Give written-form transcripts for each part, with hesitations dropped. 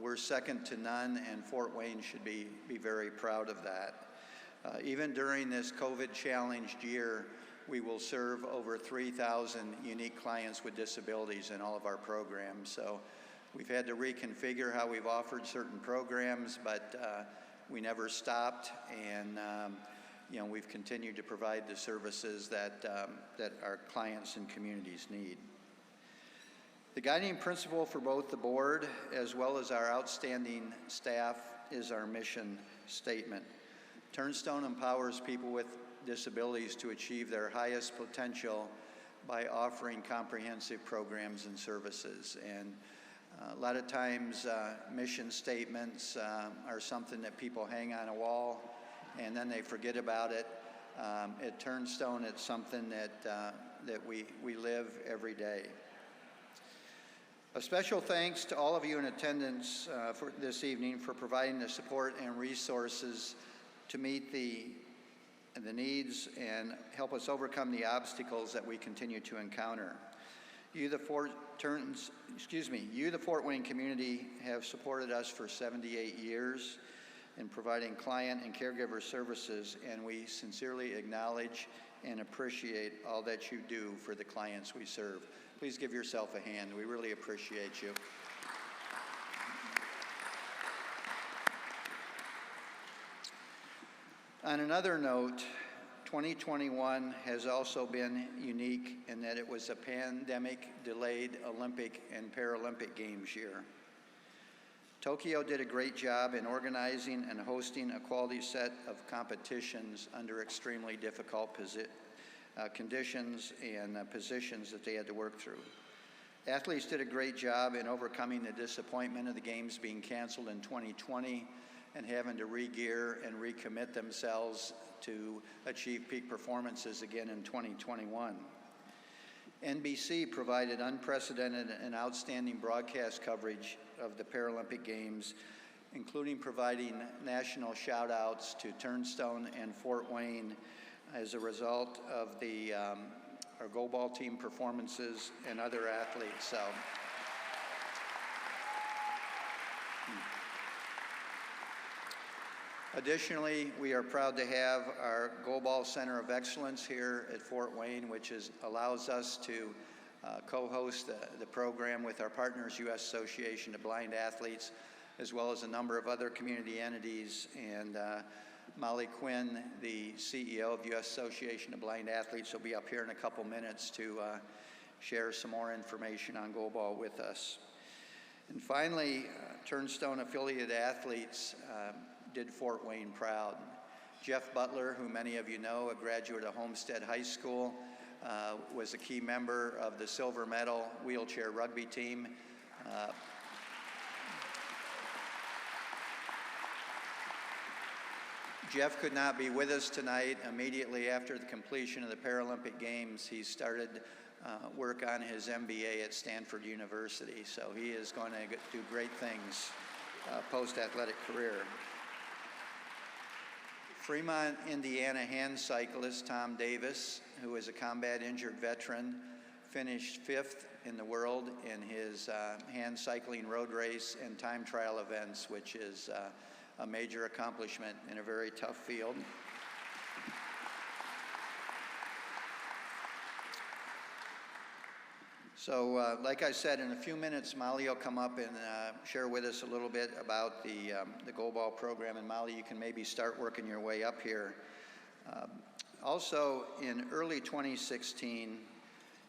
We're second to none, and Fort Wayne should be very proud of that. Even during this COVID-challenged year, we will serve over 3,000 unique clients with disabilities in all of our programs. So we've had to reconfigure how we've offered certain programs, but we never stopped, and we've continued to provide the services that our clients and communities need. The guiding principle for both the board as well as our outstanding staff is our mission statement. Turnstone empowers people with disabilities to achieve their highest potential by offering comprehensive programs and services. And a lot of times mission statements are something that people hang on a wall and then they forget about it. At Turnstone, it's something that we live every day. A special thanks to all of you in attendance for this evening for providing the support and resources to meet the needs and help us overcome the obstacles that we continue to encounter. You, the Fort Wayne community, have supported us for 78 years in providing client and caregiver services, and we sincerely acknowledge and appreciate all that you do for the clients we serve. Please give yourself a hand. We really appreciate you. On another note, 2021 has also been unique in that it was a pandemic-delayed Olympic and Paralympic Games year. Tokyo did a great job in organizing and hosting a quality set of competitions under extremely difficult conditions and positions that they had to work through. Athletes did a great job in overcoming the disappointment of the games being canceled in 2020 and having to re-gear and recommit themselves to achieve peak performances again in 2021. NBC provided unprecedented and outstanding broadcast coverage of the Paralympic Games, including providing national shout-outs to Turnstone and Fort Wayne as a result of our goalball team performances and other athletes. So, additionally, we are proud to have our Goalball Center of Excellence here at Fort Wayne, which allows us to co-host the program with our partners, U.S. Association of Blind Athletes, as well as a number of other community entities. And Molly Quinn, the CEO of the U.S. Association of Blind Athletes, will be up here in a couple minutes to share some more information on goalball with us. And finally, Turnstone affiliated athletes did Fort Wayne proud. Jeff Butler, who many of you know, a graduate of Homestead High School, was a key member of the silver medal wheelchair rugby team. Jeff could not be with us tonight. Immediately after the completion of the Paralympic Games, he started work on his MBA at Stanford University. So he is going to do great things post-athletic career. Fremont, Indiana hand cyclist Tom Davis, who is a combat injured veteran, finished 5th in the world in his hand cycling road race and time trial events, which is a major accomplishment in a very tough field. So like I said, in a few minutes, Molly will come up and share with us a little bit about the goalball program. And Molly, you can maybe start working your way up here. Also, in early 2016,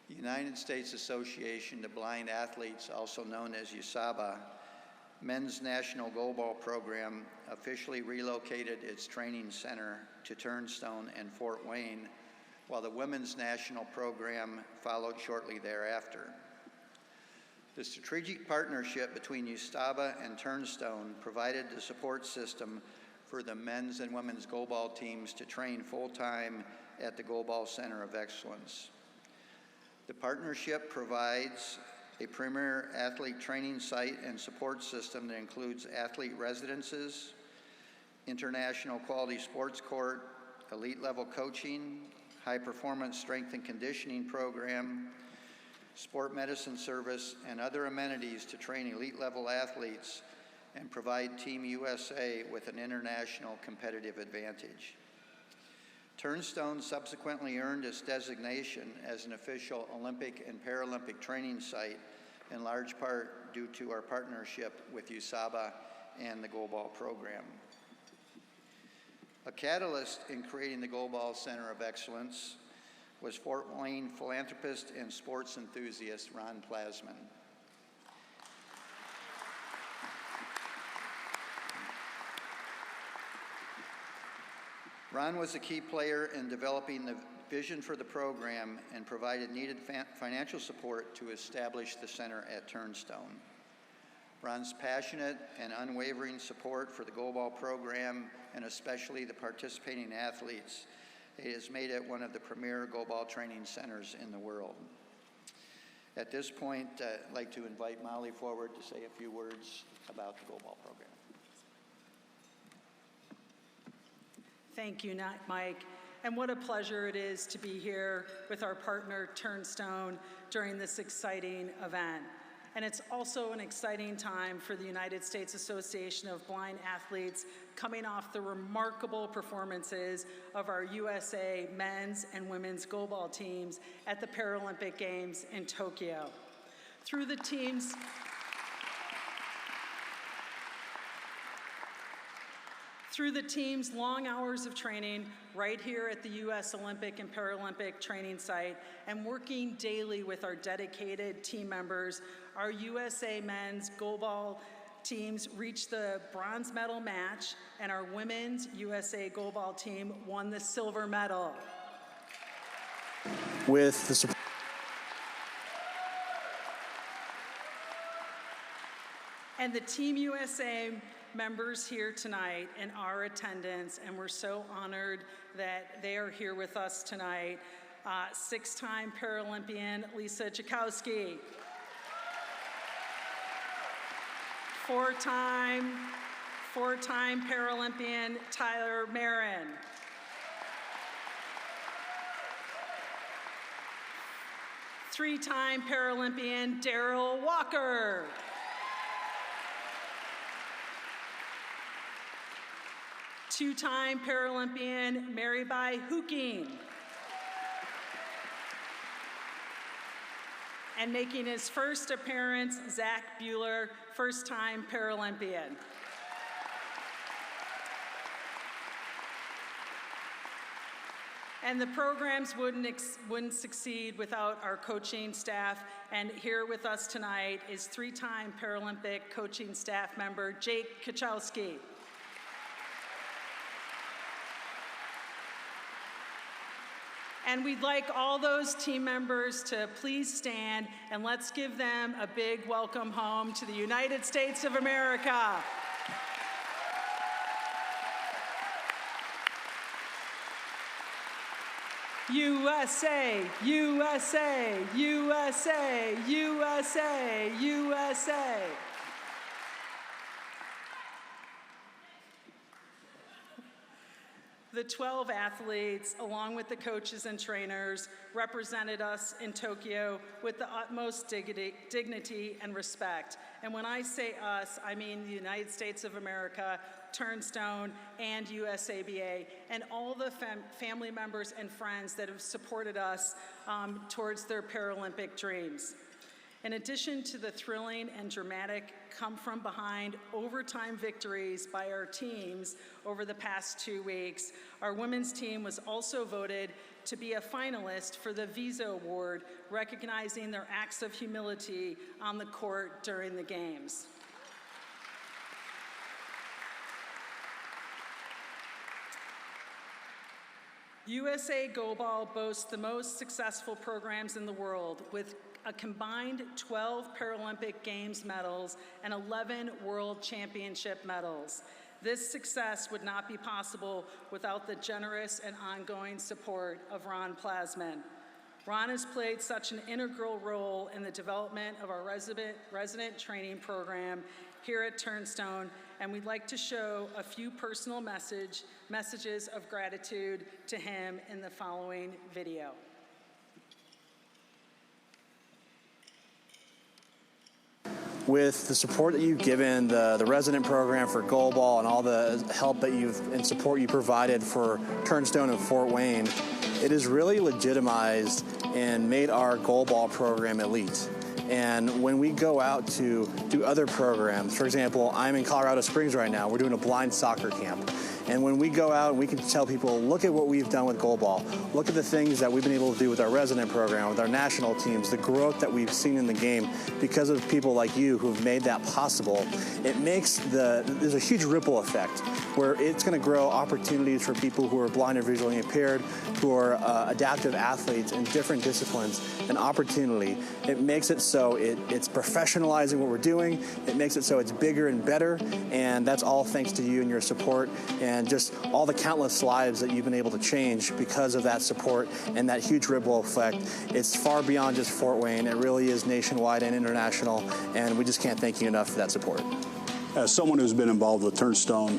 the United States Association of Blind Athletes, also known as USABA, Men's National Goalball Program, officially relocated its training center to Turnstone and Fort Wayne, while the Women's National Program followed shortly thereafter. The strategic partnership between USABA and Turnstone provided the support system for the men's and women's goalball teams to train full-time at the Goalball Center of Excellence. The partnership provides a premier athlete training site and support system that includes athlete residences, international quality sports court, elite level coaching, high performance strength and conditioning program, sport medicine service, and other amenities to train elite level athletes and provide Team USA with an international competitive advantage. Turnstone subsequently earned its designation as an official Olympic and Paralympic training site, in large part due to our partnership with USABA and the Goalball program. A catalyst in creating the Goalball Center of Excellence was Fort Wayne philanthropist and sports enthusiast Ron Plasman. Ron was a key player in developing the vision for the program and provided needed financial support to establish the center at Turnstone. Ron's passionate and unwavering support for the Goalball program, and especially the participating athletes, has made it one of the premier Goalball training centers in the world. At this point, I'd like to invite Molly forward to say a few words about the Goalball program. Thank you, Mike. And what a pleasure it is to be here with our partner, Turnstone, during this exciting event. And it's also an exciting time for the United States Association of Blind Athletes, coming off the remarkable performances of our USA men's and women's goalball teams at the Paralympic Games in Tokyo. Through the team's long hours of training right here at the U.S. Olympic and Paralympic training site and working daily with our dedicated team members, our USA men's goalball teams reached the bronze medal match, and our women's USA goalball team won the silver medal. With the support and the Team USA members here tonight in our attendance, and we're so honored that they are here with us tonight. Six-time Paralympian Lisa Jakowski. Four-time Paralympian Tyler Marin. Three-time Paralympian Daryl Walker. Two-time Paralympian Marybai Hooking. And making his first appearance, Zach Bueller, first-time Paralympian. And the programs wouldn't succeed without our coaching staff. And here with us tonight is three-time Paralympic coaching staff member Jake Kachowski. And we'd like all those team members to please stand, and let's give them a big welcome home to the United States of America. USA, USA, USA, USA, USA. The 12 athletes, along with the coaches and trainers, represented us in Tokyo with the utmost dignity and respect. And when I say us, I mean the United States of America, Turnstone, and USABA, and all the family members and friends that have supported us towards their Paralympic dreams. In addition to the thrilling and dramatic come-from-behind overtime victories by our teams over the past 2 weeks, our women's team was also voted to be a finalist for the Visa Award, recognizing their acts of humility on the court during the games. USA Goalball boasts the most successful programs in the world, with a combined 12 Paralympic Games medals and 11 World Championship medals. This success would not be possible without the generous and ongoing support of Ron Plasman. Ron has played such an integral role in the development of our resident training program here at Turnstone, and we'd like to show a few personal messages of gratitude to him in the following video. with the support that you've given, the resident program for goalball and all the help that and support you provided for Turnstone and Fort Wayne, it has really legitimized and made our goalball program elite. And when we go out to do other programs, for example, I'm in Colorado Springs right now. We're doing a blind soccer camp. And when we go out, we can tell people, look at what we've done with goalball. Look at the things that we've been able to do with our resident program, with our national teams, the growth that we've seen in the game because of people like you who've made that possible. It makes there's a huge ripple effect where it's going to grow opportunities for people who are blind or visually impaired, who are adaptive athletes in different disciplines, an opportunity. It makes it so it's professionalizing what we're doing. It makes it so it's bigger and better, and that's all thanks to you and your support and just all the countless lives that you've been able to change because of that support and that huge ripple effect. It's far beyond just Fort Wayne. It really is nationwide and international, and we just can't thank you enough for that support. As someone who's been involved with Turnstone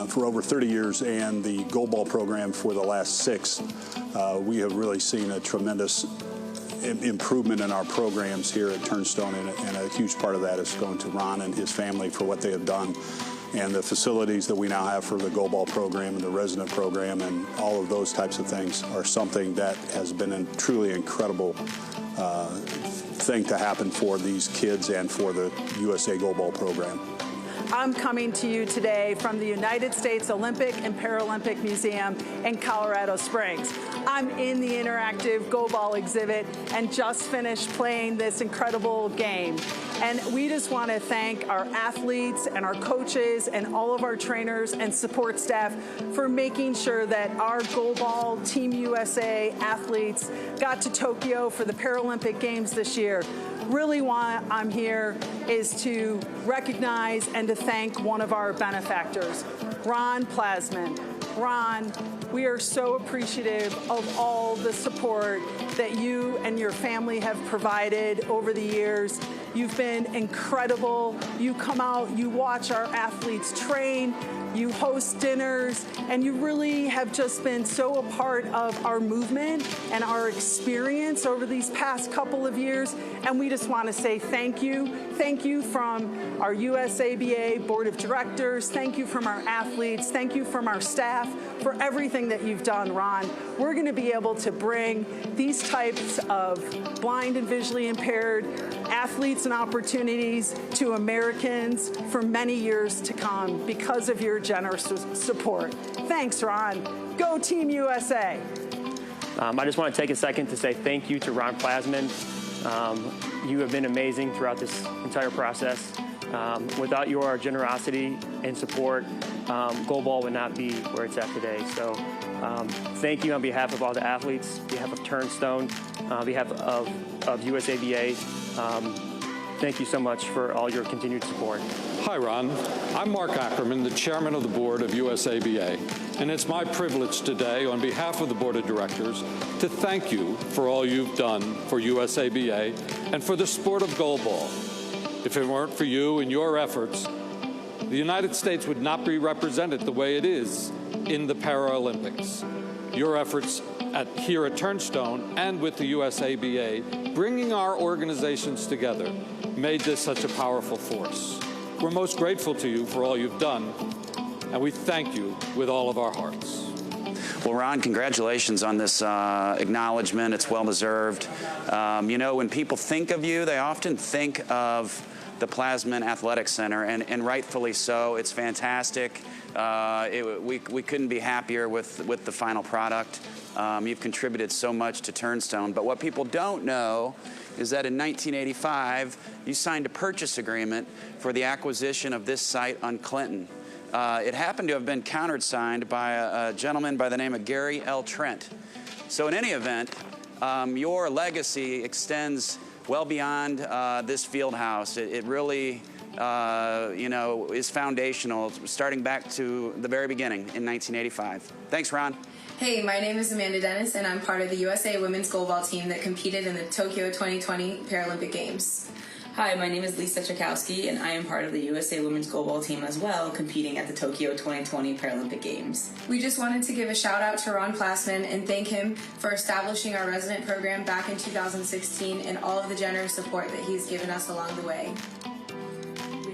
for over 30 years and the goalball program for the last 6, we have really seen a tremendous improvement in our programs here at Turnstone, and a huge part of that is going to Ron and his family for what they have done. And the facilities that we now have for the goalball program and the resident program and all of those types of things are something that has been a truly incredible thing to happen for these kids and for the USA goalball program. I'm coming to you today from the United States Olympic and Paralympic Museum in Colorado Springs. I'm in the interactive goalball exhibit and just finished playing this incredible game. And we just want to thank our athletes and our coaches and all of our trainers and support staff for making sure that our goalball Team USA athletes got to Tokyo for the Paralympic Games this year. Really why I'm here is to recognize and to thank one of our benefactors, Ron Plasman. Ron, we are so appreciative of all the support that you and your family have provided over the years. You've been incredible. You come out, you watch our athletes train, you host dinners, and you really have just been so a part of our movement and our experience over these past couple of years. And we just want to say thank you. Thank you from our USABA Board of Directors. Thank you from our athletes. Thank you from our staff for everything that you've done, Ron. We're going to be able to bring these types of blind and visually impaired athletes and opportunities to Americans for many years to come because of your generous support. Thanks, Ron. Go Team USA. I just want to take a second to say thank you to Ron Plasman. You have been amazing throughout this entire process. Without your generosity and support, goalball would not be where it's at today. So thank you on behalf of all the athletes, on behalf of Turnstone, on behalf of USABA. Thank you so much for all your continued support. Hi, Ron. I'm Mark Ackerman, the chairman of the board of USABA, and it's my privilege today, on behalf of the board of directors, to thank you for all you've done for USABA and for the sport of goalball. If it weren't for you and your efforts, the United States would not be represented the way it is in the Paralympics. Your efforts here at Turnstone and with the USABA, bringing our organizations together, made this such a powerful force. We're most grateful to you for all you've done, and we thank you with all of our hearts. Well, Ron, congratulations on this acknowledgement. It's well-deserved. You know, when people think of you, they often think of the Plasman Athletic Center, and rightfully so. It's fantastic. We couldn't be happier with the final product. You've contributed so much to Turnstone, but what people don't know is that in 1985, you signed a purchase agreement for the acquisition of this site on Clinton. It happened to have been countersigned by a gentleman by the name of Gary L. Trent. So in any event, your legacy extends well beyond this field house. It really, you know, is foundational, starting back to the very beginning in 1985. Thanks, Ron. Hey, my name is Amanda Dennis, and I'm part of the USA Women's Goalball team that competed in the Tokyo 2020 Paralympic Games. Hi, my name is Lisa Chakowski, and I am part of the USA Women's Goalball team as well, competing at the Tokyo 2020 Paralympic Games. We just wanted to give a shout out to Ron Plasman and thank him for establishing our resident program back in 2016 and all of the generous support that he's given us along the way.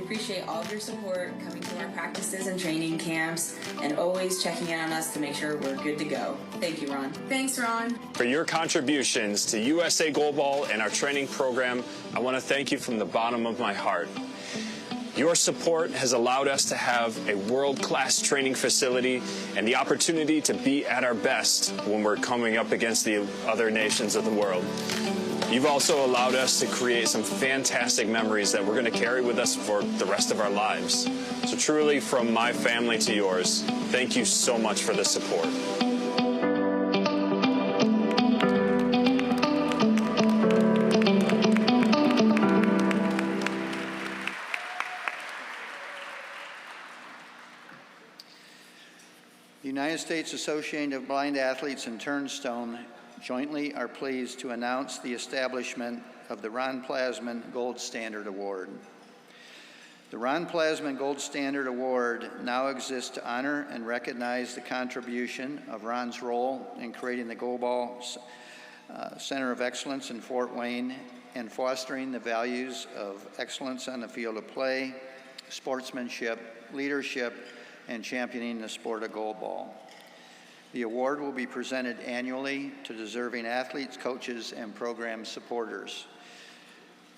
appreciate all of your support, coming to our practices and training camps, and always checking in on us to make sure we're good to go. Thank you, Ron. Thanks, Ron. For your contributions to USA Goalball and our training program, I want to thank you from the bottom of my heart. Your support has allowed us to have a world-class training facility and the opportunity to be at our best when we're coming up against the other nations of the world. You've also allowed us to create some fantastic memories that we're going to carry with us for the rest of our lives. So truly, from my family to yours, thank you so much for the support. The United States Association of Blind Athletes and Turnstone jointly are pleased to announce the establishment of the Ron Plasman Gold Standard Award. The Ron Plasman Gold Standard Award now exists to honor and recognize the contribution of Ron's role in creating the Goalball Center of Excellence in Fort Wayne and fostering the values of excellence on the field of play, sportsmanship, leadership, and championing the sport of goalball. The award will be presented annually to deserving athletes, coaches, and program supporters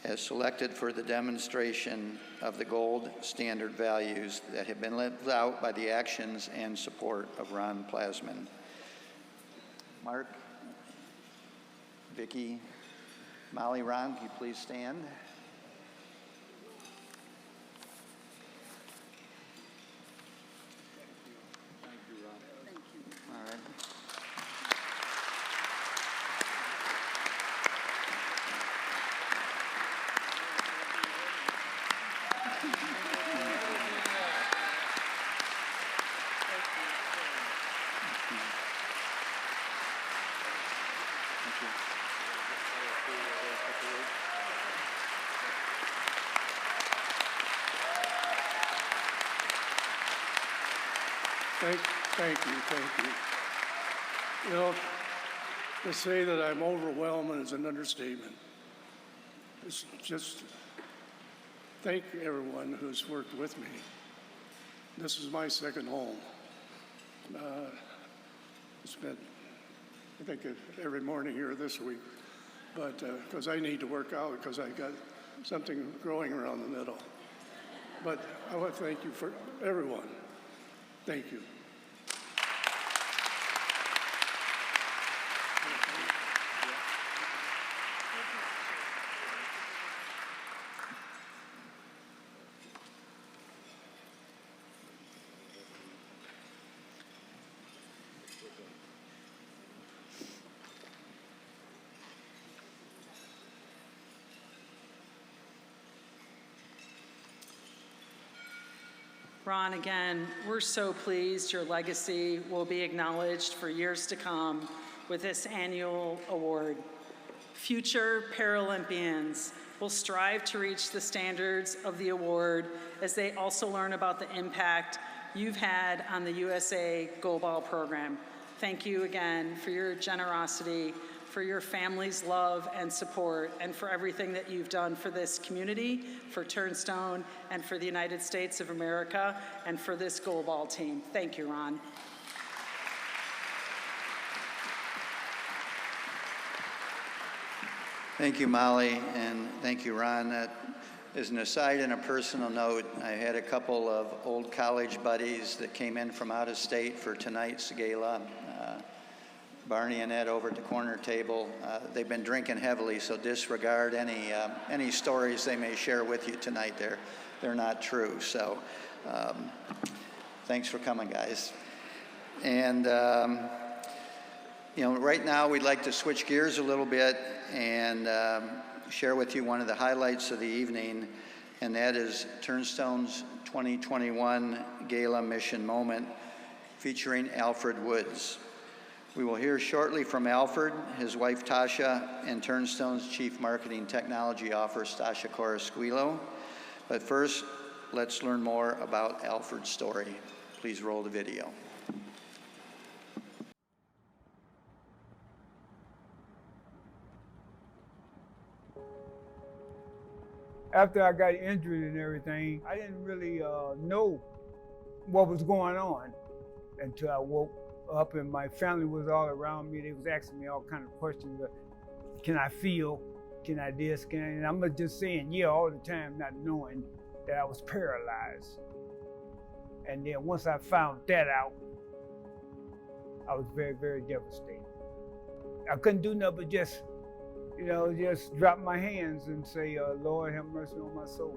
as selected for the demonstration of the gold standard values that have been lived out by the actions and support of Ron Plasman. Mark, Vicki, Molly, Ron, can you please stand? Thank you. You know, to say that I'm overwhelmed is an understatement. It's just, thank everyone who's worked with me. This is my second home. It's been, I think, every morning here this week, but because I need to work out because I got something growing around the middle. But I want to thank you for everyone. Thank you. Ron, again, we're so pleased your legacy will be acknowledged for years to come with this annual award. Future Paralympians will strive to reach the standards of the award as they also learn about the impact you've had on the USA Goalball program. Thank you again for your generosity, for your family's love and support, and for everything that you've done for this community, for Turnstone, and for the United States of America, and for this goalball team. Thank you, Ron. Thank you, Molly, and thank you, Ron. As an aside and a personal note, I had a couple of old college buddies that came in from out of state for tonight's gala. Barney and Ed over at the corner table. They've been drinking heavily, so disregard any stories they may share with you tonight. They're not true. So thanks for coming, guys. And you know, right now we'd like to switch gears a little bit and share with you one of the highlights of the evening, and that is Turnstone's 2021 Gala Mission Moment featuring Alfred Woods. We will hear shortly from Alfred, his wife Tasha, and Turnstone's Chief Marketing Technology Officer, Stasha Corasquillo. But first, let's learn more about Alfred's story. Please roll the video. After I got injured and everything, I didn't really know what was going on until I woke up and my family was all around me. They was asking me all kind of questions. Can I feel? Can I this? And I'm just saying, yeah, all the time, not knowing that I was paralyzed. And then once I found that out, I was very, very devastated. I couldn't do nothing but just drop my hands and say, Lord, have mercy on my soul.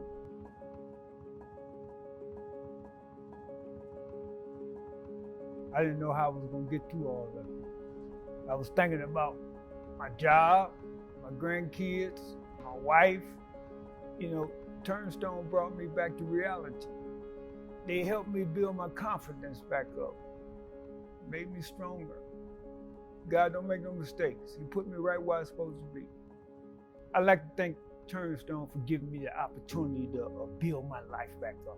I didn't know how I was going to get through all of it. I was thinking about my job, my grandkids, my wife. Turnstone brought me back to reality. They helped me build my confidence back up, made me stronger. God don't make no mistakes. He put me right where I was supposed to be. I'd like to thank Turnstone for giving me the opportunity to build my life back up.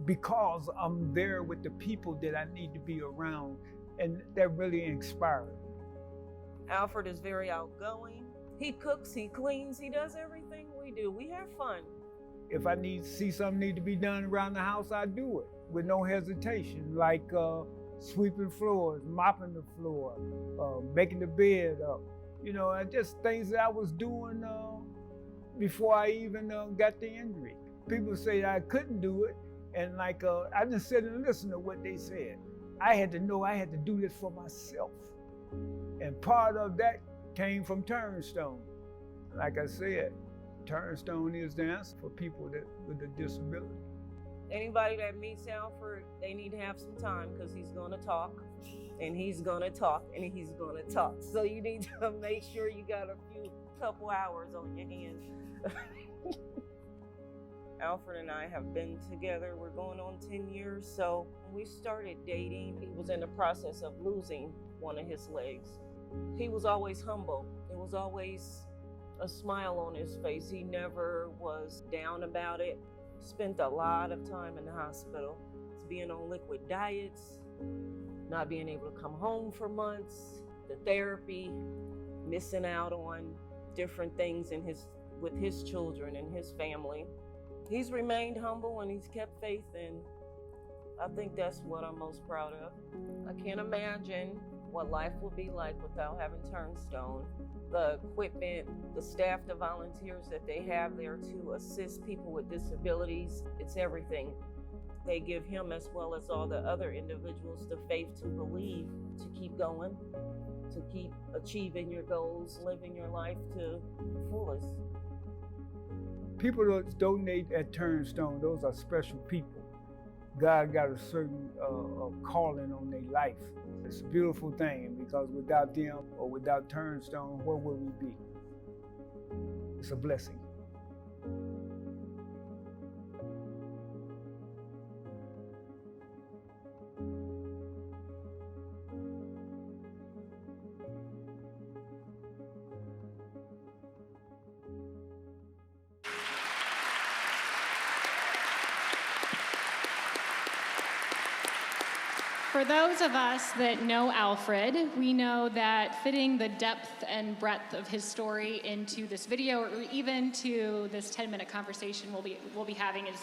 Because I'm there with the people that I need to be around, and that really inspired me. Alfred is very outgoing. He cooks, he cleans, he does everything we do. We have fun. If I see something need to be done around the house, I do it with no hesitation, like sweeping floors, mopping the floor, making the bed up. Just things that I was doing before I even got the injury. People say I couldn't do it, and I just sit and listen to what they said. I had to know I had to do this for myself. And part of that came from Turnstone. Like I said, Turnstone is the answer for people with a disability. Anybody that meets Alfred, they need to have some time because he's going to talk, and he's going to talk, and he's going to talk. So you need to make sure you got a couple hours on your hands. Alfred and I have been together. We're going on 10 years. So when we started dating, he was in the process of losing one of his legs. He was always humble. It was always a smile on his face. He never was down about it. Spent a lot of time in the hospital, being on liquid diets, not being able to come home for months, the therapy, missing out on different things with his children and his family. He's remained humble and he's kept faith, and I think that's what I'm most proud of. I can't imagine what life will be like without having Turnstone. The equipment, the staff, the volunteers that they have there to assist people with disabilities, it's everything. They give him, as well as all the other individuals, the faith to believe, to keep going, to keep achieving your goals, living your life to the fullest. People that donate at Turnstone, those are special people. God got a certain calling on their life. It's a beautiful thing, because without them or without Turnstone, where would we be? It's a blessing. For those of us that know Alfred, we know that fitting the depth and breadth of his story into this video, or even to this 10-minute conversation we'll be having, is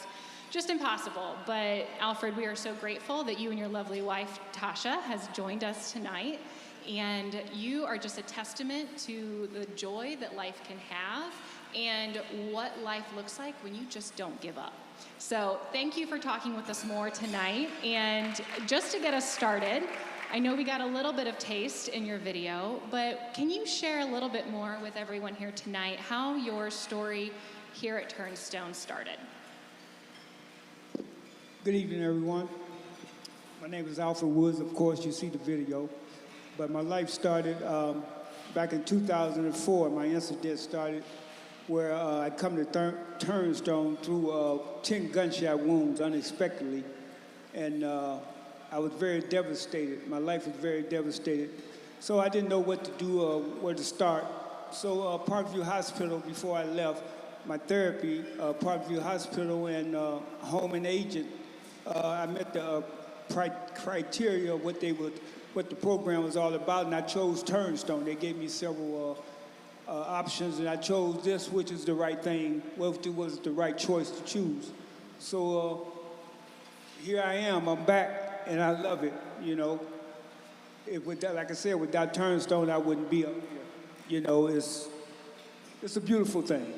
just impossible. But Alfred, we are so grateful that you and your lovely wife, Tasha, has joined us tonight. And you are just a testament to the joy that life can have and what life looks like when you just don't give up. So thank you for talking with us more tonight. And just to get us started, I know we got a little bit of taste in your video, but can you share a little bit more with everyone here tonight how your story here at Turnstone started? Good evening, everyone. My name is Alfred Woods. Of course, you see the video. But my life started back in 2004. My incident started where I come to Turnstone through 10 gunshot wounds unexpectedly. And I was very devastated. My life was very devastated. So I didn't know what to do or where to start. So Parkview Hospital, before I left my therapy, Parkview Hospital and Home and Agent, I met the criteria of what the program was all about, and I chose Turnstone. They gave me several options, and I chose this, which is the right thing, which was the right choice to choose. So here I am. I'm back, and I love it. You know, like I said, without Turnstone, I wouldn't be up here. You know, it's a beautiful thing.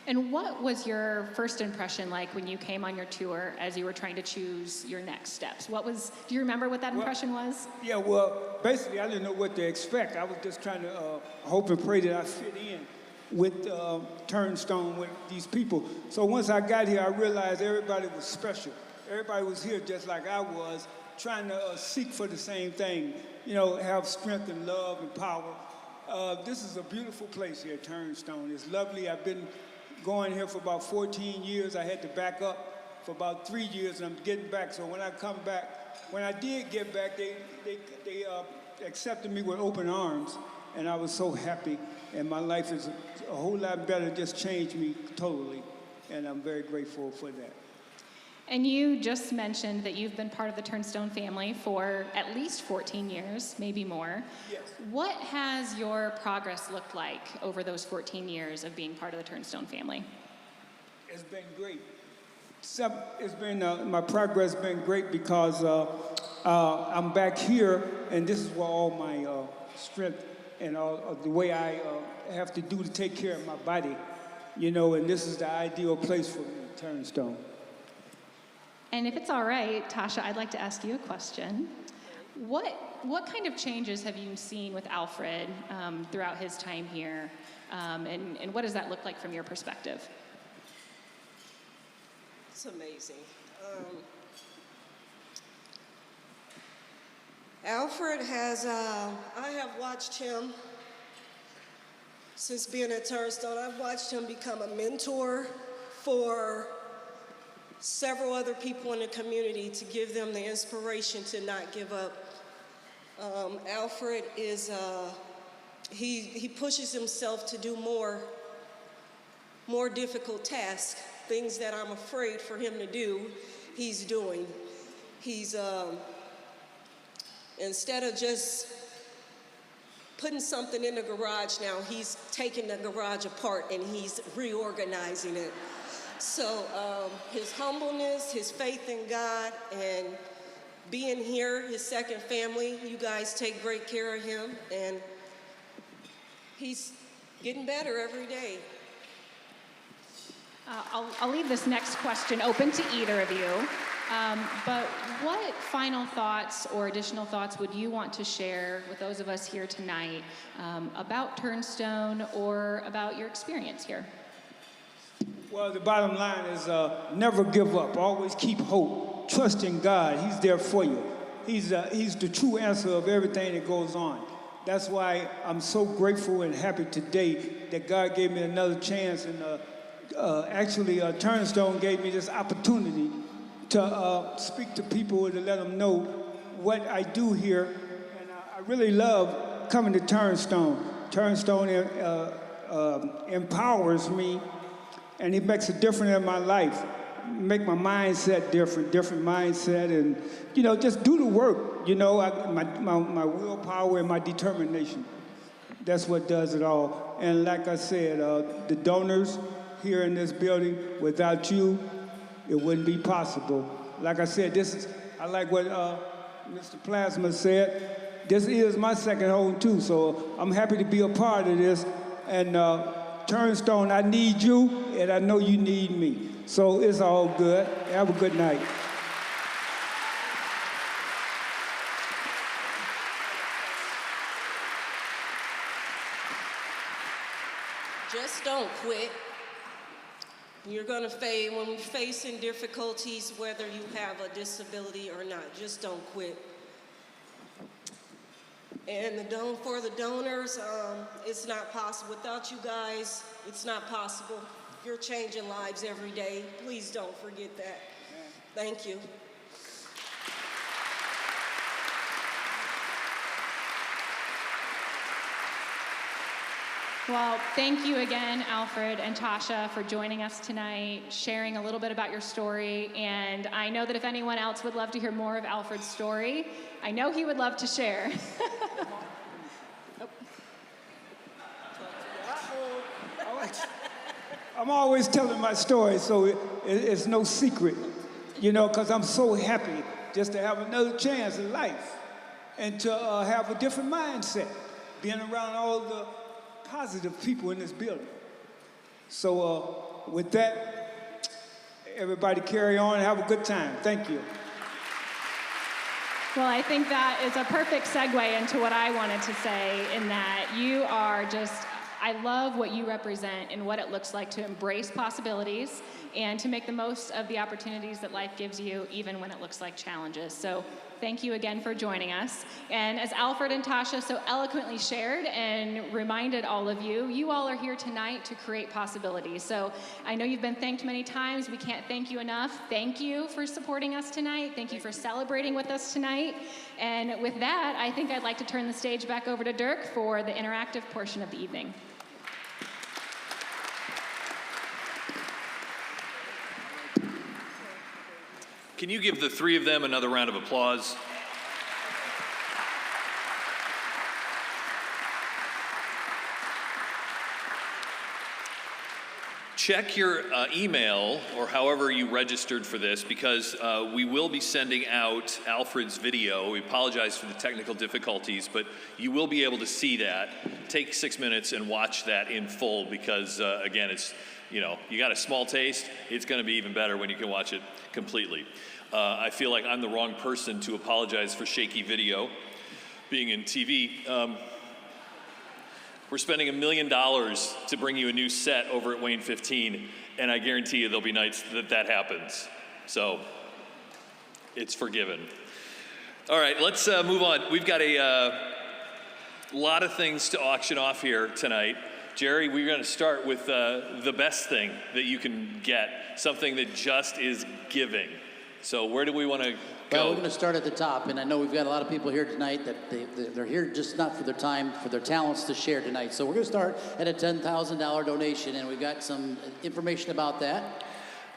And what was your first impression like when you came on your tour as you were trying to choose your next steps? Do you remember what that impression was? Yeah, well, basically, I didn't know what to expect. I was just trying to hope and pray that I fit in with Turnstone, with these people. So once I got here, I realized everybody was special. Everybody was here just like I was, trying to seek for the same thing, you know, have strength and love and power. This is a beautiful place here, Turnstone. It's lovely. I've been going here for about 14 years. I had to back up for about 3 years, and I'm getting back. So when I come back, when I did get back, they accepted me with open arms, and I was so happy. And my life is a whole lot better. It just changed me totally, and I'm very grateful for that. And you just mentioned that you've been part of the Turnstone family for at least 14 years, maybe more. Yes. What has your progress looked like over those 14 years of being part of the Turnstone family? It's been great. My progress has been great because I'm back here, and this is where all my strength and all the way I have to do to take care of my body, you know, and this is the ideal place for me, Turnstone. And if it's all right, Tasha, I'd like to ask you a question. What kind of changes have you seen with Alfred throughout his time here, and what does that look like from your perspective? It's amazing. Alfred has, I have watched him since being at Turnstone. I've watched him become a mentor for several other people in the community to give them the inspiration to not give up. Alfred is, he pushes himself to do more difficult tasks, things that I'm afraid for him to do, he's doing. He's, instead of just putting something in the garage now, he's taking the garage apart and he's reorganizing it. So his humbleness, his faith in God, and being here, his second family, you guys take great care of him, and he's getting better every day. I'll leave this next question open to either of you, but what final thoughts or additional thoughts would you want to share with those of us here tonight about Turnstone or about your experience here? Well, the bottom line is never give up. Always keep hope. Trust in God. He's there for you. He's the true answer of everything that goes on. That's why I'm so grateful and happy today that God gave me another chance. And actually, Turnstone gave me this opportunity to speak to people to let them know what I do here. And I really love coming to Turnstone. Turnstone empowers me. And it makes a difference in my life. Make my mindset different mindset, and you know, just do the work. You know, my willpower and my determination. That's what does it all. And like I said, the donors here in this building, without you, it wouldn't be possible. Like I said, I like what Mr. Plasma said. This is my second home too, so I'm happy to be a part of this. And Turnstone, I need you, and I know you need me. So it's all good. Have a good night. Just don't quit. You're going to face, when we're facing difficulties, whether you have a disability or not, just don't quit. And for the donors, it's not possible. Without you guys, it's not possible. You're changing lives every day. Please don't forget that. Thank you. Well, thank you again, Alfred and Tasha, for joining us tonight, sharing a little bit about your story. And I know that if anyone else would love to hear more of Alfred's story, I know he would love to share. I'm always telling my story, so it's no secret, you know, because I'm so happy just to have another chance in life and to have a different mindset, being around all the positive people in this building. So with that, everybody carry on and have a good time. Thank you. Well, I think that is a perfect segue into what I wanted to say, in that you are just, I love what you represent and what it looks like to embrace possibilities and to make the most of the opportunities that life gives you, even when it looks like challenges. So thank you again for joining us. And as Alfred and Tasha so eloquently shared and reminded all of you, you all are here tonight to create possibilities. So I know you've been thanked many times. We can't thank you enough. Thank you for supporting us tonight. Thank you for celebrating with us tonight. And with that, I think I'd like to turn the stage back over to Dirk for the interactive portion of the evening. Can you give the three of them another round of applause? Check your email or however you registered for this, because we will be sending out Alfred's video. We apologize for the technical difficulties, but you will be able to see that. Take 6 minutes and watch that in full, because again, it's, you know, you got a small taste. It's going to be even better when you can watch it completely. I feel like I'm the wrong person to apologize for shaky video being in TV. We're spending $1 million to bring you a new set over at Wayne 15, and I guarantee you there'll be nights that happens. So it's forgiven. All right, let's move on. We've got a lot of things to auction off here tonight. Jerry, we're going to start with the best thing that you can get, something that just is giving. So where do we want to go? Well, we're going to start at the top, and I know we've got a lot of people here tonight that they're here just not for their time, for their talents to share tonight. So we're going to start at a $10,000 donation, and we've got some information about that.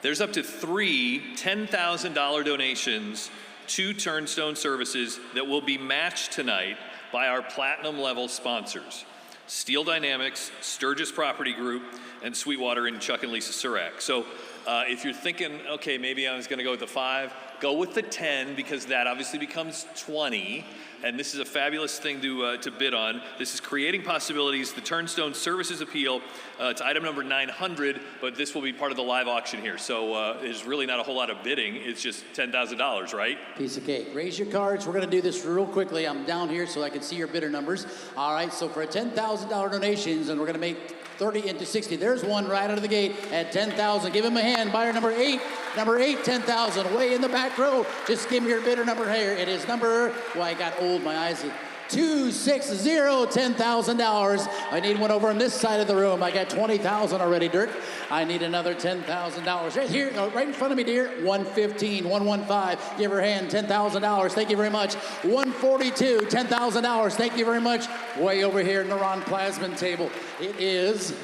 There's up to 3 $10,000 donations to Turnstone Services that will be matched tonight by our platinum level sponsors: Steel Dynamics, Sturgis Property Group, and Sweetwater and Chuck and Lisa Surak. So if you're thinking, okay, maybe I was going to go with the 5, go with the 10, because that obviously becomes 20. And this is a fabulous thing to bid on. This is creating possibilities. The Turnstone Services Appeal. It's item number 900, but this will be part of the live auction here. So there's really not a whole lot of bidding. It's just $10,000, right? Piece of cake. Raise your cards. We're going to do this real quickly. I'm down here so I can see your bidder numbers. All right, so for a $10,000 donations, and we're going to make 30 into 60. There's one right out of the gate at 10,000. Give him a hand. Buyer number 8. Number 8, 10,000. Way in the back row. Just give me your bidder number here. It is number, well, I got old, my eyes. 260, $10,000. I need one over on this side of the room. I got 20,000 already, Dirk. I need another $10,000. Right here, right in front of me, dear. 115, 115. Give her a hand, $10,000. Thank you very much. 142, $10,000. Thank you very much. Way over here in the Ron Plasman table. It is,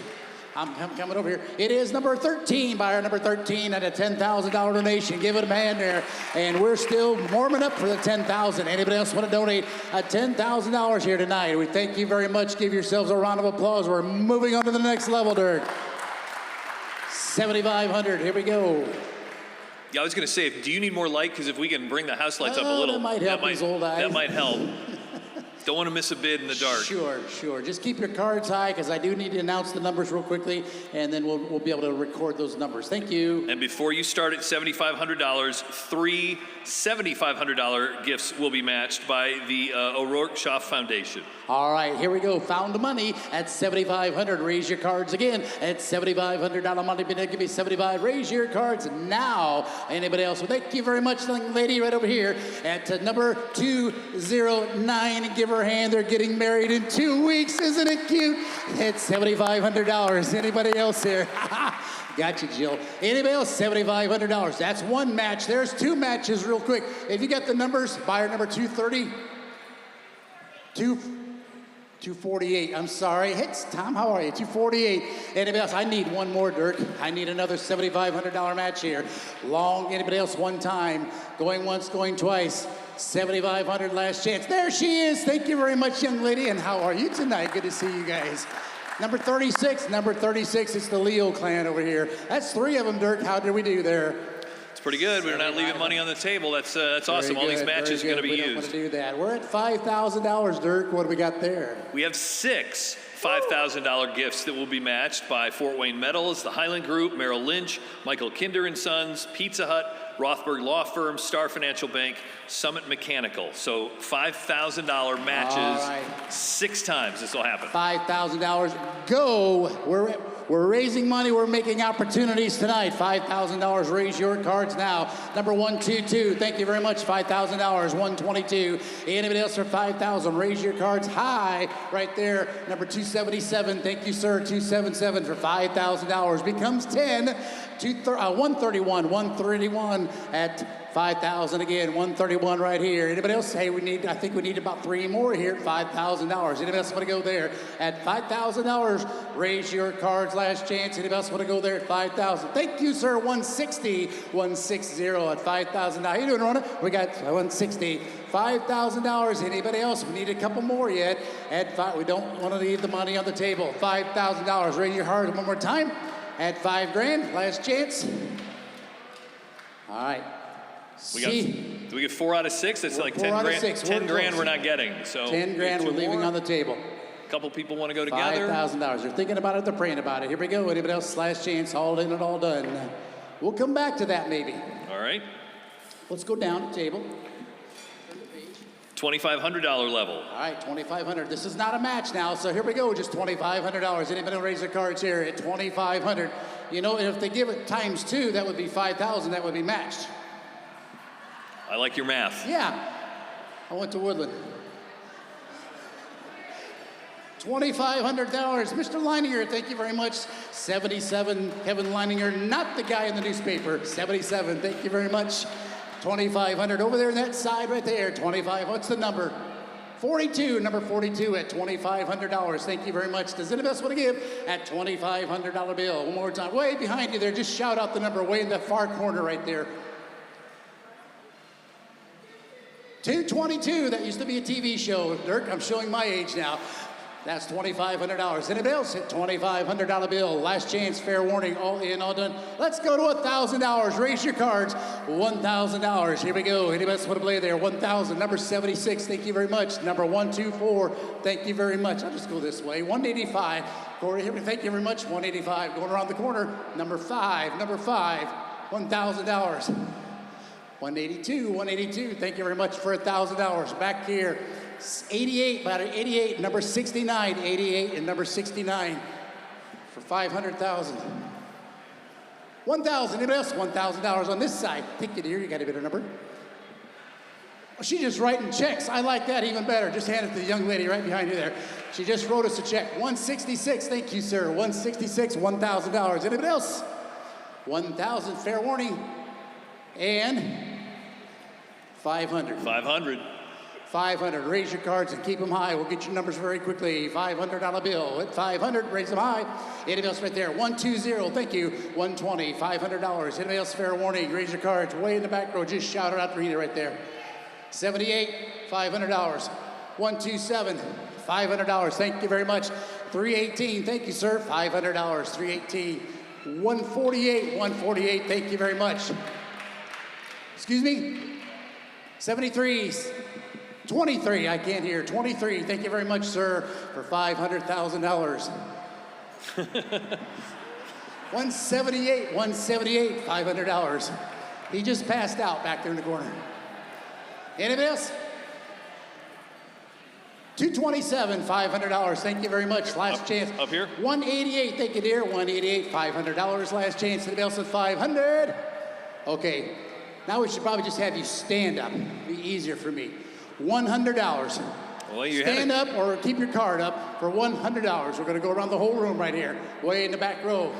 I'm coming over here. It is number 13, buyer number 13 at a $10,000 donation. Give it a hand there. And we're still warming up for the 10,000. Anybody else want to donate a $10,000 here tonight? We thank you very much. Give yourselves a round of applause. We're moving on to the next level, Dirk. 7,500. Here we go. Yeah, I was going to say, do you need more light? Because if we can bring the house lights up a little, that might help his old eyes. That might help. Don't want to miss a bid in the dark. Sure. Just keep your cards high, because I do need to announce the numbers real quickly, and then we'll be able to record those numbers. Thank you. And before you start at $7,500, 3 $7,500 gifts will be matched by the O'Rourke Schaff Foundation. All right, here we go. Found money at $7,500. Raise your cards again at $7,500 money. Give me 75. Raise your cards now. Anybody else? Well, thank you very much, young lady right over here at number 209. Give her a hand. They're getting married in 2 weeks. Isn't it cute? It's $7,500. Anybody else here? Got you, Jill. Anybody else? $7,500. That's one match. There's 2 matches real quick. If you got the numbers, buyer number 230. 248. I'm sorry. It's Tom. How are you? 248. Anybody else? I need one more, Dirk. I need another $7,500 match here. Long. Anybody else? One time. Going once, going twice. 7,500 last chance. There she is. Thank you very much, young lady. And how are you tonight? Good to see you guys. Number 36, it's the Leo clan over here. That's 3 of them, Dirk. How did we do there? It's pretty good. We're not leaving money on the table. That's awesome. All these matches are going to be We don't want used. to do that. We're at $5,000, Dirk. What do we got there? We have 6 $5,000 gifts that will be matched by Fort Wayne Metals, the Highland Group, Merrill Lynch, Michael Kinder and Sons, Pizza Hut, Rothberg Law Firm, Star Financial Bank, Summit Mechanical. So $5,000 matches 6 times this will happen. $5,000. Go. We're raising money. We're making opportunities tonight. $5,000. Raise your cards now. Number 122. Thank you very much. $5,000. 122. Anybody else for $5,000? Raise your cards high right there. Number 277. Thank you, sir. 277 for $5,000. Becomes 10. 131. 131 at 5,000 again. 131 right here. Anybody else? Hey, I think we need about 3 more here at $5,000. Anybody else want to go there at $5,000? Raise your cards. Last chance. Anybody else want to go there at 5,000? Thank you, sir. 160. 160 at 5,000. How you doing, Rona? We got 160. $5,000. Anybody else? We need a couple more yet. At 5. We don't want to leave the money on the table. $5,000. Raise your cards one more time. At $5,000. Last chance. All right. Do we get 4 out of 6? That's like 10 4 out of grand. 6. 10 grand we're not getting. So 10 grand we're leaving on the table. A couple people want to go together. $5,000. They're thinking about it. They're praying about it. Here we go. Anybody else? Last chance. All in and all done. We'll come back to that maybe. All right. Let's go down the table. $2,500 level. All right, $2,500. This is not a match now, so here we go. Just $2,500. Anybody raise their cards here at $2,500? You know, if they give it times 2, that would be 5,000. That would be matched. I like your math. Yeah. I went to Woodland. $2,500. Mr. Leininger, thank you very much. 77, Kevin Leininger, not the guy in the newspaper. 77, thank you very much. $2,500 over there on that side right there. 25. What's the number? 42. Number 42 at $2,500. Thank you very much. Does anybody else want to give at $2,500 bill? One more time. Way behind you there. Just shout out the number way in the far corner right there. 222. That used to be a TV show. Dirk, I'm showing my age now. That's $2,500. Anybody else hit $2,500 bill? Last chance, fair warning, all in, all done. Let's go to $1,000. Raise your cards. $1,000. Here we go. Anybody else want to play there? 1,000. Number 76. Thank you very much. Number 124. Thank you very much. I'll just go this way. 185. Corey, thank you very much. 185. Going around the corner. Number 5. Number 5. $1,000. 182. 182. Thank you very much for $1,000. Back here. 88, about 88, number 69, 88 and number 69 for 500,000. 1,000, anybody else? $1,000 on this side. Take it here, you got a better number. Oh, she's just writing checks. I like that even better. Just hand it to the young lady right behind you there. She just wrote us a check. 166, thank you, sir. 166, $1,000. Anybody else? 1,000, fair warning. And 500. 500. 500. Raise your cards and keep them high. We'll get your numbers very quickly. $500 bill. At 500, raise them high. Anybody else right there? 120. Thank you. 120. $500. Anybody else? Fair warning. Raise your cards. Way in the back row. Just shout it out to Rita right there. 78. $500. 127. $500. Thank you very much. 318. Thank you, sir. $500. 318. 148. 148. Thank you very much. Excuse me. 73. 23, I can't hear. 23, thank you very much, sir, for $500,000. 178, $500. He just passed out back there in the corner. Anybody else? 227, $500. Thank you very much. Last chance. Up here? 188, thank you, dear. 188, $500. Last chance. Anybody else at 500? Okay. Now we should probably just have you stand up. It'd be easier for me. $100. Well, you stand up or keep your card up for $100. We're going to go around the whole room right here, way in the back row.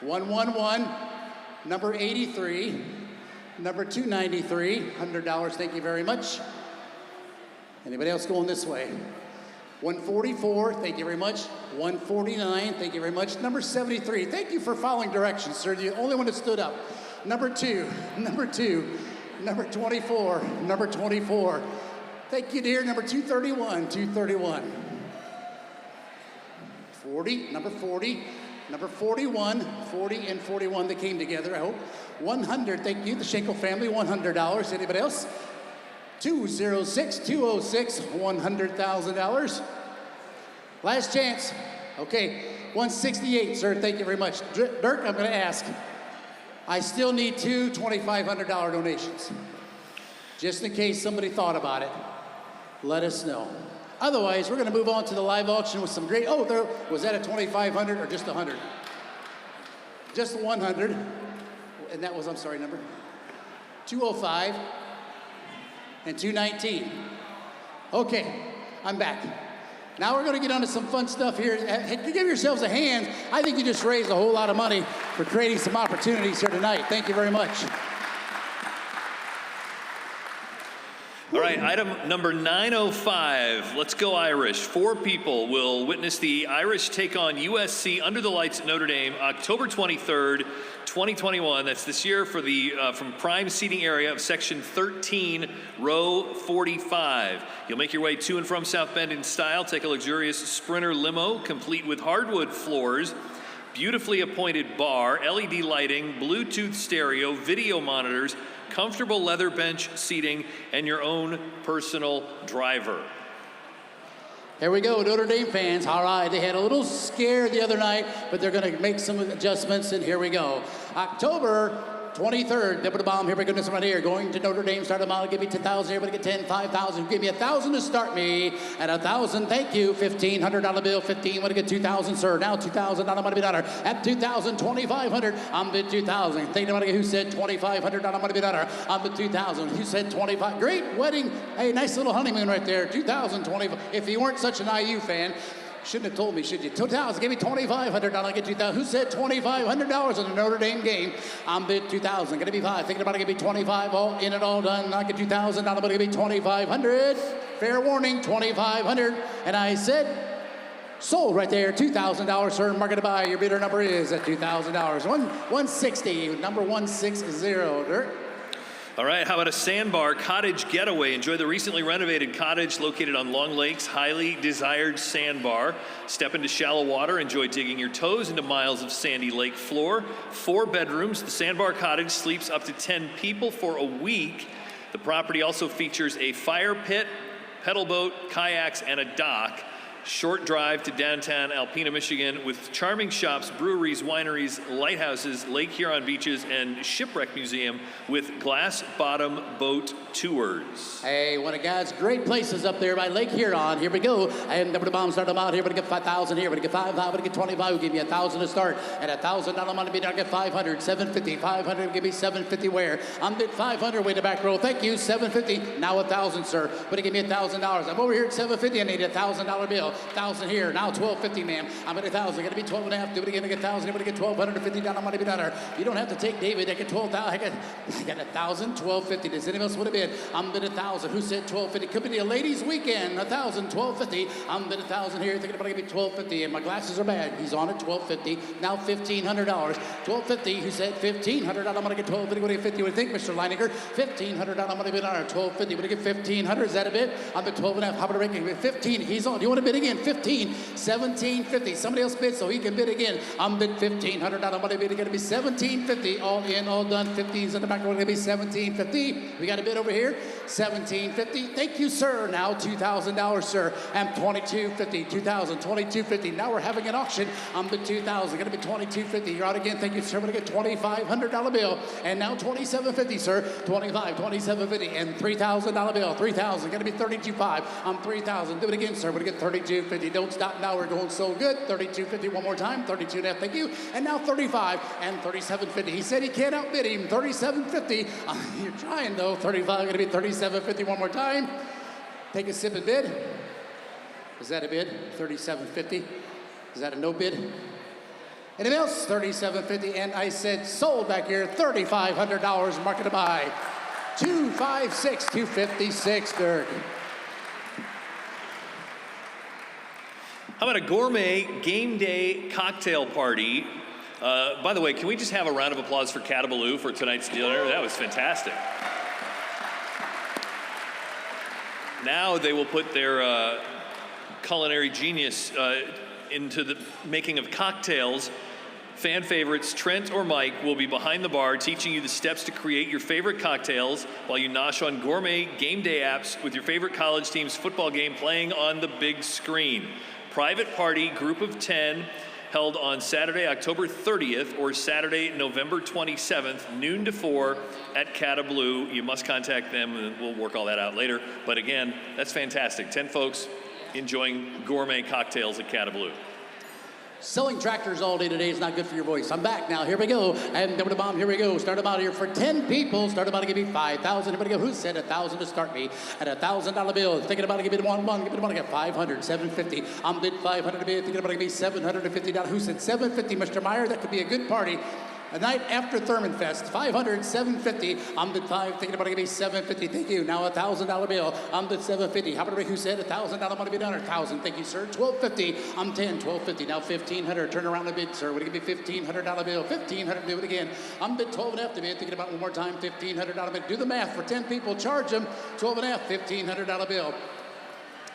111, number 83, number 293, $100. Thank you very much. Anybody else going this way? 144, thank you very much. 149, thank you very much. Number 73, thank you for following directions, sir. You're the only one that stood up. Number 2, number 2. Number 24, number 24. Thank you, dear. Number 231, 231. 40, number 40, number 41, 40 and 41 that came together, I hope. 100, thank you, the Schenkel family, $100. Anybody else? 206, 206, $100,000. Last chance. Okay, 168, sir, thank you very much. Dirk, I'm gonna ask. I still need two $2,500 donations. Just in case somebody thought about it, let us know. Otherwise, we're gonna move on to the live auction with some great, oh, there, was that a 2,500 or just 100? Just 100, and that was, I'm sorry, number? 205 and 219. Okay, I'm back. Now we're gonna get on to some fun stuff here. Give yourselves a hand. I think you just raised a whole lot of money for creating some opportunities here tonight. Thank you very much. All right, item number 905. Let's go Irish. 4 people will witness the Irish take on USC under the lights at Notre Dame, October 23rd, 2021. That's this year for the from prime seating area of section 13, row 45. You'll make your way to and from South Bend in style. Take a luxurious Sprinter limo, complete with hardwood floors, beautifully appointed bar, LED lighting, Bluetooth stereo, video monitors, comfortable leather bench seating, and your own personal driver. Here we go, Notre Dame fans. All right, they had a little scare the other night, but they're going to make some adjustments, and here we go. October 23rd, Deborah Baum, here we go, this right here, going to Notre Dame, start a mile, give me 10,000, everybody get 10, 5,000, give me 1,000 to start me, and 1,000, thank you, $1,500 bill, 15, want to get 2,000, sir, now $2,000, money be dollar, at 2,000, 2,500, I'm bid 2,000, think about who said $2,500, money be dollar, I'm bid 2,000, who said 25, great wedding, hey, nice little honeymoon right there, 2,000, 25, if you weren't such an IU fan, shouldn't have told me, should you? 2,000, give me $2,500, get 2,000. Who said $2,500 in the Notre Dame game? I'm bid 2,000, gonna be 5. Thinking about it, give me 25, all in it, all done. I get 2,000, I'm gonna give me 2,500. Fair warning, 2,500. And I said, sold right there, $2,000, sir. Market to buy. Your bidder number is at $2,000. 160, number 160, Dirk. All right, how about a sandbar cottage getaway? Enjoy the recently renovated cottage located on Long Lake's highly desired sandbar. Step into shallow water, enjoy digging your toes into miles of sandy lake floor. 4 bedrooms, the sandbar cottage sleeps up to 10 people for a week. The property also features a fire pit, pedal boat, kayaks, and a dock. Short drive to downtown Alpena, Michigan, with charming shops, breweries, wineries, lighthouses, Lake Huron beaches, and shipwreck museum with glass bottom boat tours. Hey, one of God's great places up there by Lake Huron. Here we go. And the bomb start them out here. We're going to get 5,000 here. We're going to get 5,000. We're going to get 25. We'll give you 1,000 to start. And $1,000 money be done. Get 500, 750, 500. Give me 750 where? I'm bid 500 way to back row. Thank you. 750. Now 1,000, sir. But give me $1,000. I'm over here at 750. I need a $1,000 bill. 1,000 here. Now 1,250, ma'am. I'm at 1,000. Going to be 12 and a half. Do it again. I get 1,000. I'm going to get $1,250 money be done. You don't have to take David. I get 12,000. I got 1,000. 1,250. Does anyone else want to bid? I'm bid 1,000. Who said 1,250? Could be a ladies' weekend. 1,000. 1,250. I'm bid 1,000 here. Thinking about to give me 1,250. And my glasses are bad. He's on at 1,250. Now $1,500. 1,250. Who said 1,500? I'm going to get 1,250. What do you 50? What do you think, Mr. Leininger? $1,500 money bid on 1,250. What do you get? 1,500. Is that a bid? I'm at 12 and a half. How about a ranking? 15. He's on. Do you want to bid again? 15. 1750. Somebody else bid so he can bid again. I'm bid $1,500 money bid. It's going to be 1750. All in, all done. 50s in the back. We're going to be 1750. We got a bid over here. 1750. Thank you, sir. Now $2,000, sir. And 2250. 2,000. 2250. Now we're having an auction. I'm bid 2,000. Going to be 2250. You're out again. Thank you, sir. We're going to get $2,500 bill. And now 2750, sir. 25. 2750. And $3,000 bill. 3,000. Going to be 32.5. I'm 3,000. Do it again, sir. We're going to get 3250. Don't stop now. We're going so good. 3250 one more time. 32 and a half. Thank you. And now 35 and 3750. He said he can't outbid him. 3750. You're trying though. 35 going to be 3750 one more time. Take a sip and bid. Is that a bid? 3750. Is that a no bid? Anything else? 3750. And I said sold back here. $3,500 market to buy. 256. 256. Dirk. How about a gourmet game day cocktail party? By the way, can we just have a round of applause for Catabaloo for tonight's dinner? That was fantastic. Now they will put their culinary genius into the making of cocktails, fan favorites Trent or Mike will be behind the bar teaching you the steps to create your favorite cocktails while you nosh on gourmet game day apps with your favorite college team's football game playing on the big screen. Private party, group of 10, held on Saturday, October 30th or Saturday, November 27th, noon to 4 at Cata Blue. You must contact them and we'll work all that out later. But again, that's fantastic. 10 folks enjoying gourmet cocktails at Cata Blue. Selling tractors all day today is not good for your voice. I'm back now. Here we go. And double the bomb. Here we go. Start about here for 10 people. Start about to give me 5,000. Everybody go. Who said 1,000 to start me at $1,000 bill? Thinking about to give me one. Give me one. I got 500, 750. I'm bid 500 to be. Thinking about to give me $750. Who said 750, Mr. Meyer? That could be a good party. A night after Thurman Fest, 500, 750. I'm bid 5, thinking about to give me 750. Thank you. Now $1,000 bill. I'm bid 750. How about everybody who said $1,000 money be done? 1,000. Thank you, sir. 1,250. I'm 10, 1,250. Now 1,500. Turn around a bid, sir. Would it give me $1,500 bill? 1,500. Do it again. I'm bid 12 and a half to bid. Thinking about one more time. $1,500 bid. Do the math for 10 people. Charge them 12 and a half. $1,500 bill.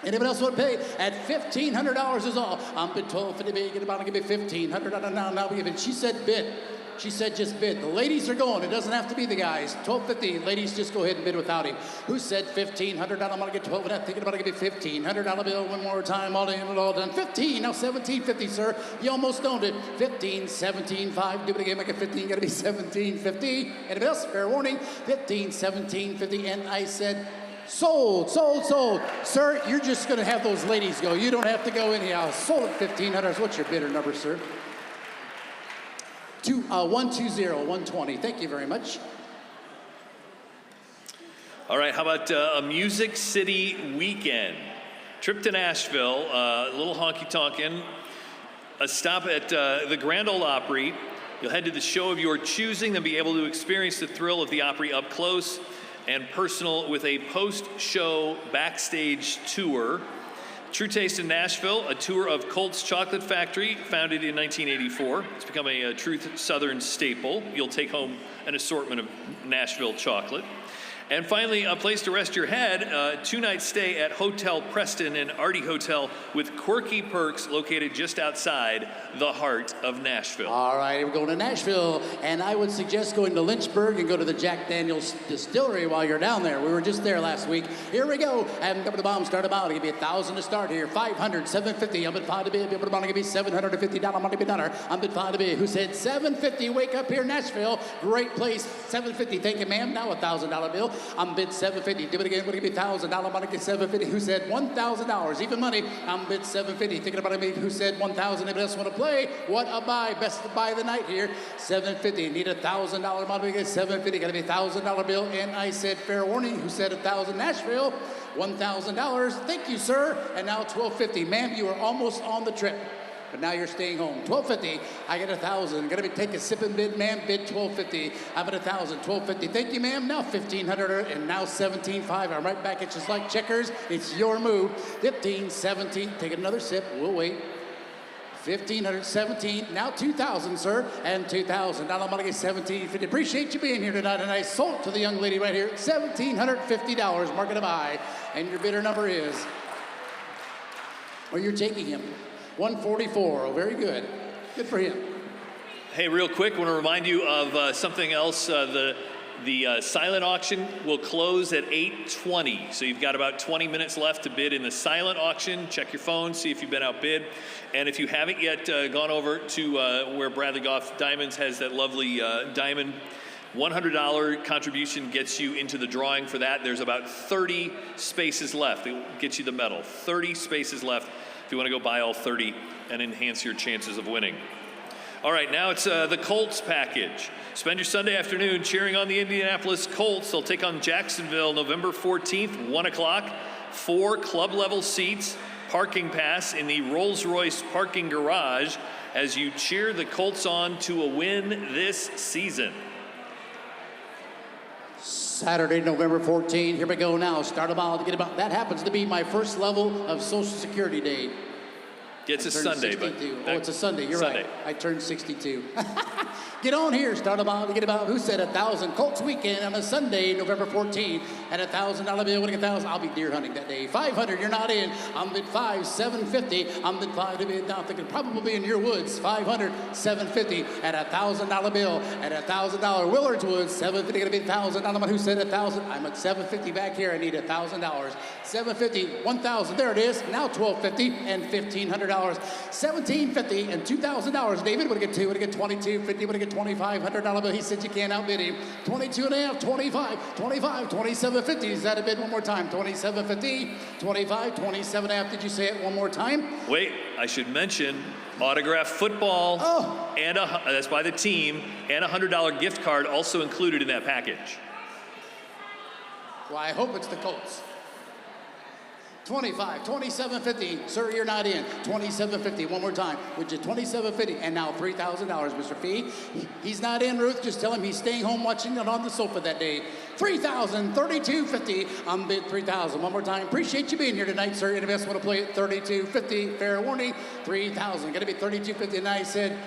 Anybody else want to pay at $1,500 is all. I'm bid 1,250 bid. Get about to give me $1,500 now we give it. She said bid. She said just bid. The ladies are going. It doesn't have to be the guys. 1,250. Ladies, just go ahead and bid without him. Who said $1,500? I'm going to get 12 and that. Thinking about to give me $1,500 bill one more time. All in and all done. 15. Now 1750, sir. You almost owned it. 15, 17, 5. Do it again. Make it 15. Got to be 1750. Anybody else? Fair warning. 15, 1750. And I said sold, sold, sold. Sir, you're just going to have those ladies go. You don't have to go anyhow. Sold at $1,500. What's your bidder number, sir? 120, 120. Thank you very much. All right, how about a Music City weekend? Trip to Nashville, a little honky-tonkin', a stop at the Grand Ole Opry. You'll head to the show of your choosing, then be able to experience the thrill of the Opry up close and personal with a post-show backstage tour. True Taste in Nashville, a tour of Colt's Chocolate Factory, founded in 1984. It's become a true Southern staple. You'll take home an assortment of Nashville chocolate. And finally, a place to rest your head, a 2-night stay at Hotel Preston, an arty hotel with quirky perks located just outside the heart of Nashville. All right, we're going to Nashville, and I would suggest going to Lynchburg and go to the Jack Daniels Distillery while you're down there. We were just there last week. Here we go. And up the bomb, start about. I'll give you 1,000 to start here. 500, 750. I'm at 5 to be. Up the bomb, I'll give you $750. Money be done. I'm at 5 to be. Who said 750? Wake up here, Nashville. Great place. 750. Thank you, ma'am. Now $1,000 bill. I'm bid 750. Do it again. We're gonna give me $1,000. Money get 750. Who said $1,000? Even money. I'm bid 750. Thinking about it. Who said 1,000? Anybody else want to play? What a buy. Best buy of the night here. 750. Need $1,000. Money get 750. Got to be $1,000 bill. And I said fair warning. Who said 1,000? Nashville. $1,000. Thank you, sir. And now $1,250. Ma'am, you are almost on the trip. But now you're staying home. $1,250. I get $1,000. Gonna be take a sip and bid, ma'am. Bid $1,250. I'm at $1,000. $1,250. Thank you, ma'am. Now $1,500 and now $17.5. I'm right back. It's just like checkers. It's your move. 15, 17. Take another sip. We'll wait. 1,500, 17. Now 2,000, sir, and 2,000. Now I'm gonna get 1,750. Appreciate you being here tonight, and I sold to the young lady right here. $1,750. Market a buy, and your bidder number is. Or you're taking him. 144. Oh, very good. Good for him. Hey, real quick, I want to remind you of something else. The silent auction will close at 8:20, so you've got about 20 minutes left to bid in the silent auction. Check your phone, see if you've been outbid. And if you haven't yet gone over to where Bradley Goff Diamonds has that lovely diamond, $100 contribution gets you into the drawing for that. There's about 30 spaces left. It gets you the medal. 30 spaces left if you want to go buy all 30 and enhance your chances of winning. All right, now it's the Colts package. Spend your Sunday afternoon cheering on the Indianapolis Colts. They'll take on Jacksonville November 14th, 1 o'clock. 4 club-level seats, parking pass in the Rolls-Royce parking garage as you cheer the Colts on to a win this season. Saturday, November 14th. Here we go now. Start a ball to get about. That happens to be my first level of Social Security Day. It's a Sunday, but oh, it's a Sunday. You're Sunday. right. I turned 62. Get on here. Start about. Get about. Who said 1,000? Colts weekend on a Sunday, November 14th, at $1,000 bill. Winning 1,000. I'll be deer hunting that day. 500. You're not in. I'm bid 5. 750. I'm bid 5 to be down. Thinking probably in your woods. 500. 750 at $1,000 bill. At $1,000. Willard's Woods. 750. Gonna be 1,000. I don't know who said 1,000. I'm at 750 back here. I need $1,000. 750. 1,000. There it is. Now 1,250 and $1,500. $1,750 and $2,000. David would get 2. Would get 2250. Would get $2,500 bill. He said you can't outbid him. 22 and a half. 25. 25. 2750. Is that a bid one more time? 2750. 25. 27 and a half. Did you say it one more time? Wait, I should mention autographed football. Oh. And that's by the team, and a $100 gift card also included in that package. Well, I hope it's the Colts. 25, 2750. Sir, you're not in. 2750. One more time. Would you 2750? And now $3,000, Mr. Fee. He's not in, Ruth. Just tell him he's staying home watching it on the sofa that day. 3,000, 3250. I'm bid 3,000. One more time. Appreciate you being here tonight, sir. Any of us want to play at 3250? Fair warning. 3,000. Going to be 3250. And I said,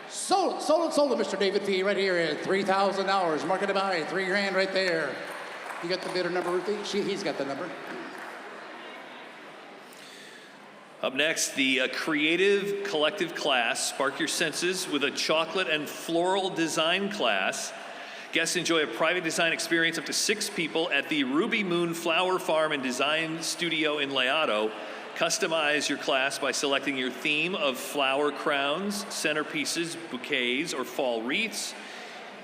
sold it, Mr. David Fee, right here at $3,000. Market to buy. $3,000 right there. You got the bidder number, Ruthie? He's got the number. Up next, the creative collective class, Spark Your Senses with a chocolate and floral design class. Guests enjoy a private design experience up to 6 people at the Ruby Moon Flower Farm and Design Studio in Layado. Customize your class by selecting your theme of flower crowns, centerpieces, bouquets, or fall wreaths.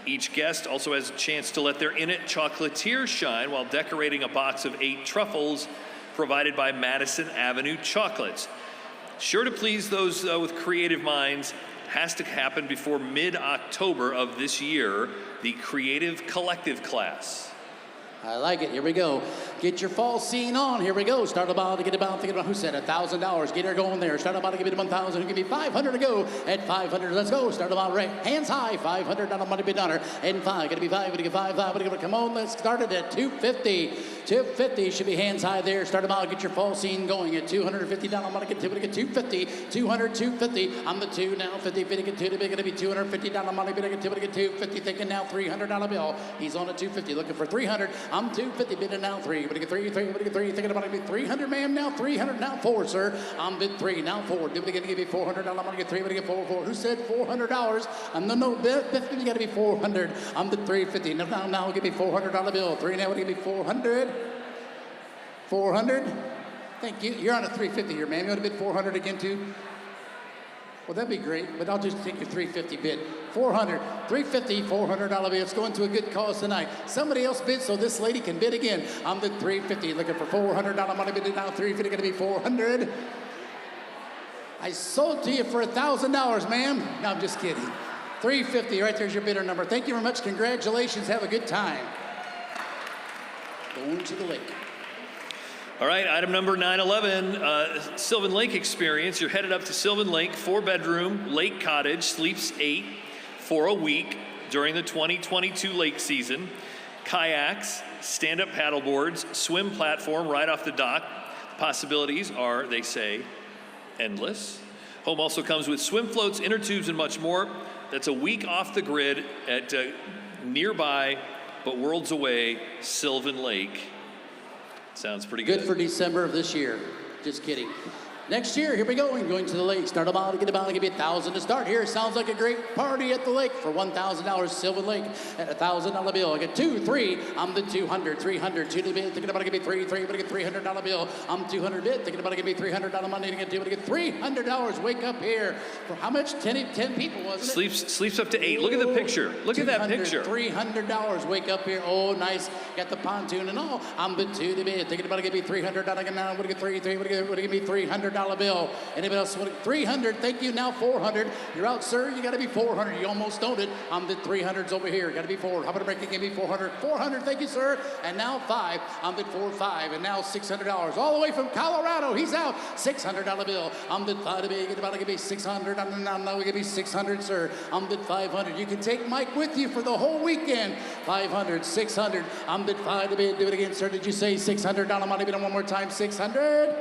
Each guest also has a chance to let their innate chocolatier shine while decorating a box of 8 truffles provided by Madison Avenue Chocolates. Sure to please those with creative minds. Has to happen before mid-October of this year, the Creative Collective class. I like it. Here we go. Get your fall scene on. Here we go. Start about to get about. Think about who said $1,000. Get her going there. Start about to give it 1,000. Give me 500 to go. At 500, let's go. Start about right. Hands high. 500 on a money bid on her. And 5. Gonna be 5. Gonna get 5. 5. Gonna come on. Let's start it at 250. 250 should be hands high there. Start about. Get your fall scene going at $250. I'm gonna get 250. 200. 250. I'm the 2 now. 50. 50. Get 2. To be gonna be $250. I'm money bid. I get 2. Get 250. Thinking now $300 bill. He's on a 250. Looking for 300. I'm 250, bidding now 3. But I get 3, but I get 3. Thinking about it, 300, ma'am. Now 300, now 4, sir. I'm bid 3, now 4. Do we going to give you $400? I'm going to get 3, but I get 4. Who said $400? I'm no bid. You got to be 400. I'm bid 350. Now give me $400 bill. 3 now. Give me 400. 400. Thank you. You're on a 350 here, ma'am. You want to bid 400 again too? Well, that'd be great, but I'll just take your 350 bid. 400, 350, $400 bid. It's going to a good cause tonight. Somebody else bid so this lady can bid again. I'm the 350, looking for $400 money bid now. 350, going to be 400. I sold to you for $1,000, ma'am. No, I'm just kidding. 350, right there's your bidder number. Thank you very much. Congratulations. Have a good time. Going to the lake. All right, item number 911, Sylvan Lake experience. You're headed up to Sylvan Lake, 4-bedroom, lake cottage, sleeps 8 for a week during the 2022 lake season. Kayaks, stand-up paddleboards, swim platform right off the dock. The possibilities are, they say, endless. Home also comes with swim floats, inner tubes, and much more. That's a week off the grid at nearby, but worlds away, Sylvan Lake. Sounds pretty good. Good for December of this year. Just kidding. Next year, here we go. We're going to the lake. Start about, get about, give you 1,000 to start here. Sounds like a great party at the lake for $1,000. Sylvan Lake at $1,000 bill. I get 2, 3. I'm the 200, 300. 2 to the bid. Thinking about to give me 3, 3. But I get $300 bill. I'm 200 bid. Thinking about to give me $300 money to get 2. But I get $300. Wake up here for how much? 10 people, wasn't it? Sleeps up to 8. Look at the picture. Look at that picture. $300. Wake up here. Oh, nice. Got the pontoon and all. I'm the 2 to bid. Thinking about to give me $300. Now I'm going to get 3, 3. Would give me $300 bill. Anybody else want 300? Thank you. Now 400. You're out, sir. You got to be 400. You almost owned it. I'm the 300s over here. Got to be 400. How about a break? Give me 400. 400. Thank you, sir. And now 5. I'm the 4, 5. And now $600. All the way from Colorado. He's out. $600 bill. I'm the 5 to be. Get about to give me 600. Now we give me 600, sir. I'm the 500. You can take Mike with you for the whole weekend. 500, 600. I'm the 5 to be. Do it again, sir. Did you say $600 money bid one more time? 600.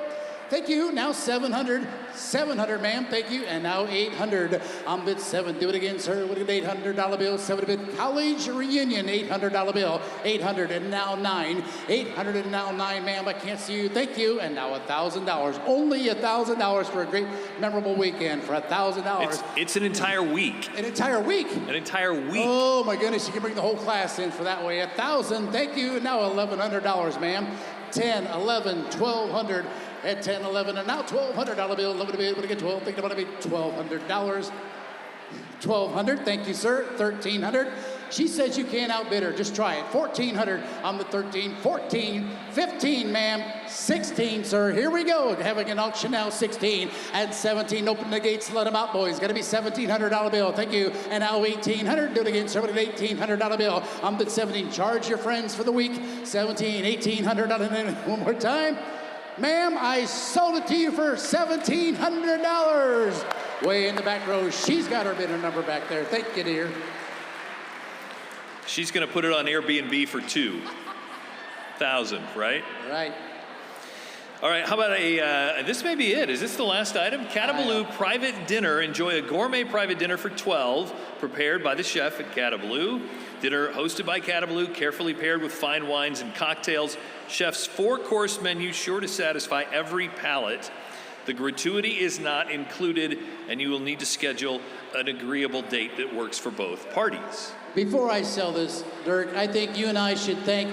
Thank you. Now 700. 700, ma'am. Thank you. And now 800. On bid 7. Do it again, sir. What an $800 bill. 7 bid college reunion. $800 bill. 800 and now 9. 800 and now 9, ma'am. I can't see you. Thank you. And now $1,000. Only $1,000 for a great memorable weekend. For $1,000. It's an entire week. An entire week. An entire week. Oh my goodness! You can bring the whole class in for that way. 1,000. Thank you. And now $1,100, ma'am. 10, 11, 1,200. At 10, 11, and now $1,200 bill. Love to be able to get 12. Think about it, be $1,200. 1,200. Thank you, sir. 1,300. She says you can't outbid her. Just try it. 1,400 on the 13. 14, 15, ma'am. 16, sir. Here we go. Having an auction now. 16 and 17. Open the gates. Let them out, boys. Got to be $1,700 bill. Thank you. And now 1,800. Do it again, sir. With an $1,800 bill. On the 17. Charge your friends for the week. 17, 1,800 on it. One more time. Ma'am, I sold it to you for $1,700. Way in the back row. She's got her bidder number back there. Thank you, dear. She's going to put it on Airbnb for $2,000, right? Right. All right, how about this may be it. Is this the last item? Catabaloo Private Dinner. Enjoy a gourmet private dinner for 12, prepared by the chef at Catabaloo. Dinner hosted by Catabaloo, carefully paired with fine wines and cocktails. Chef's 4-course menu sure to satisfy every palate. The gratuity is not included, and you will need to schedule an agreeable date that works for both parties. Before I sell this, Dirk, I think you and I should thank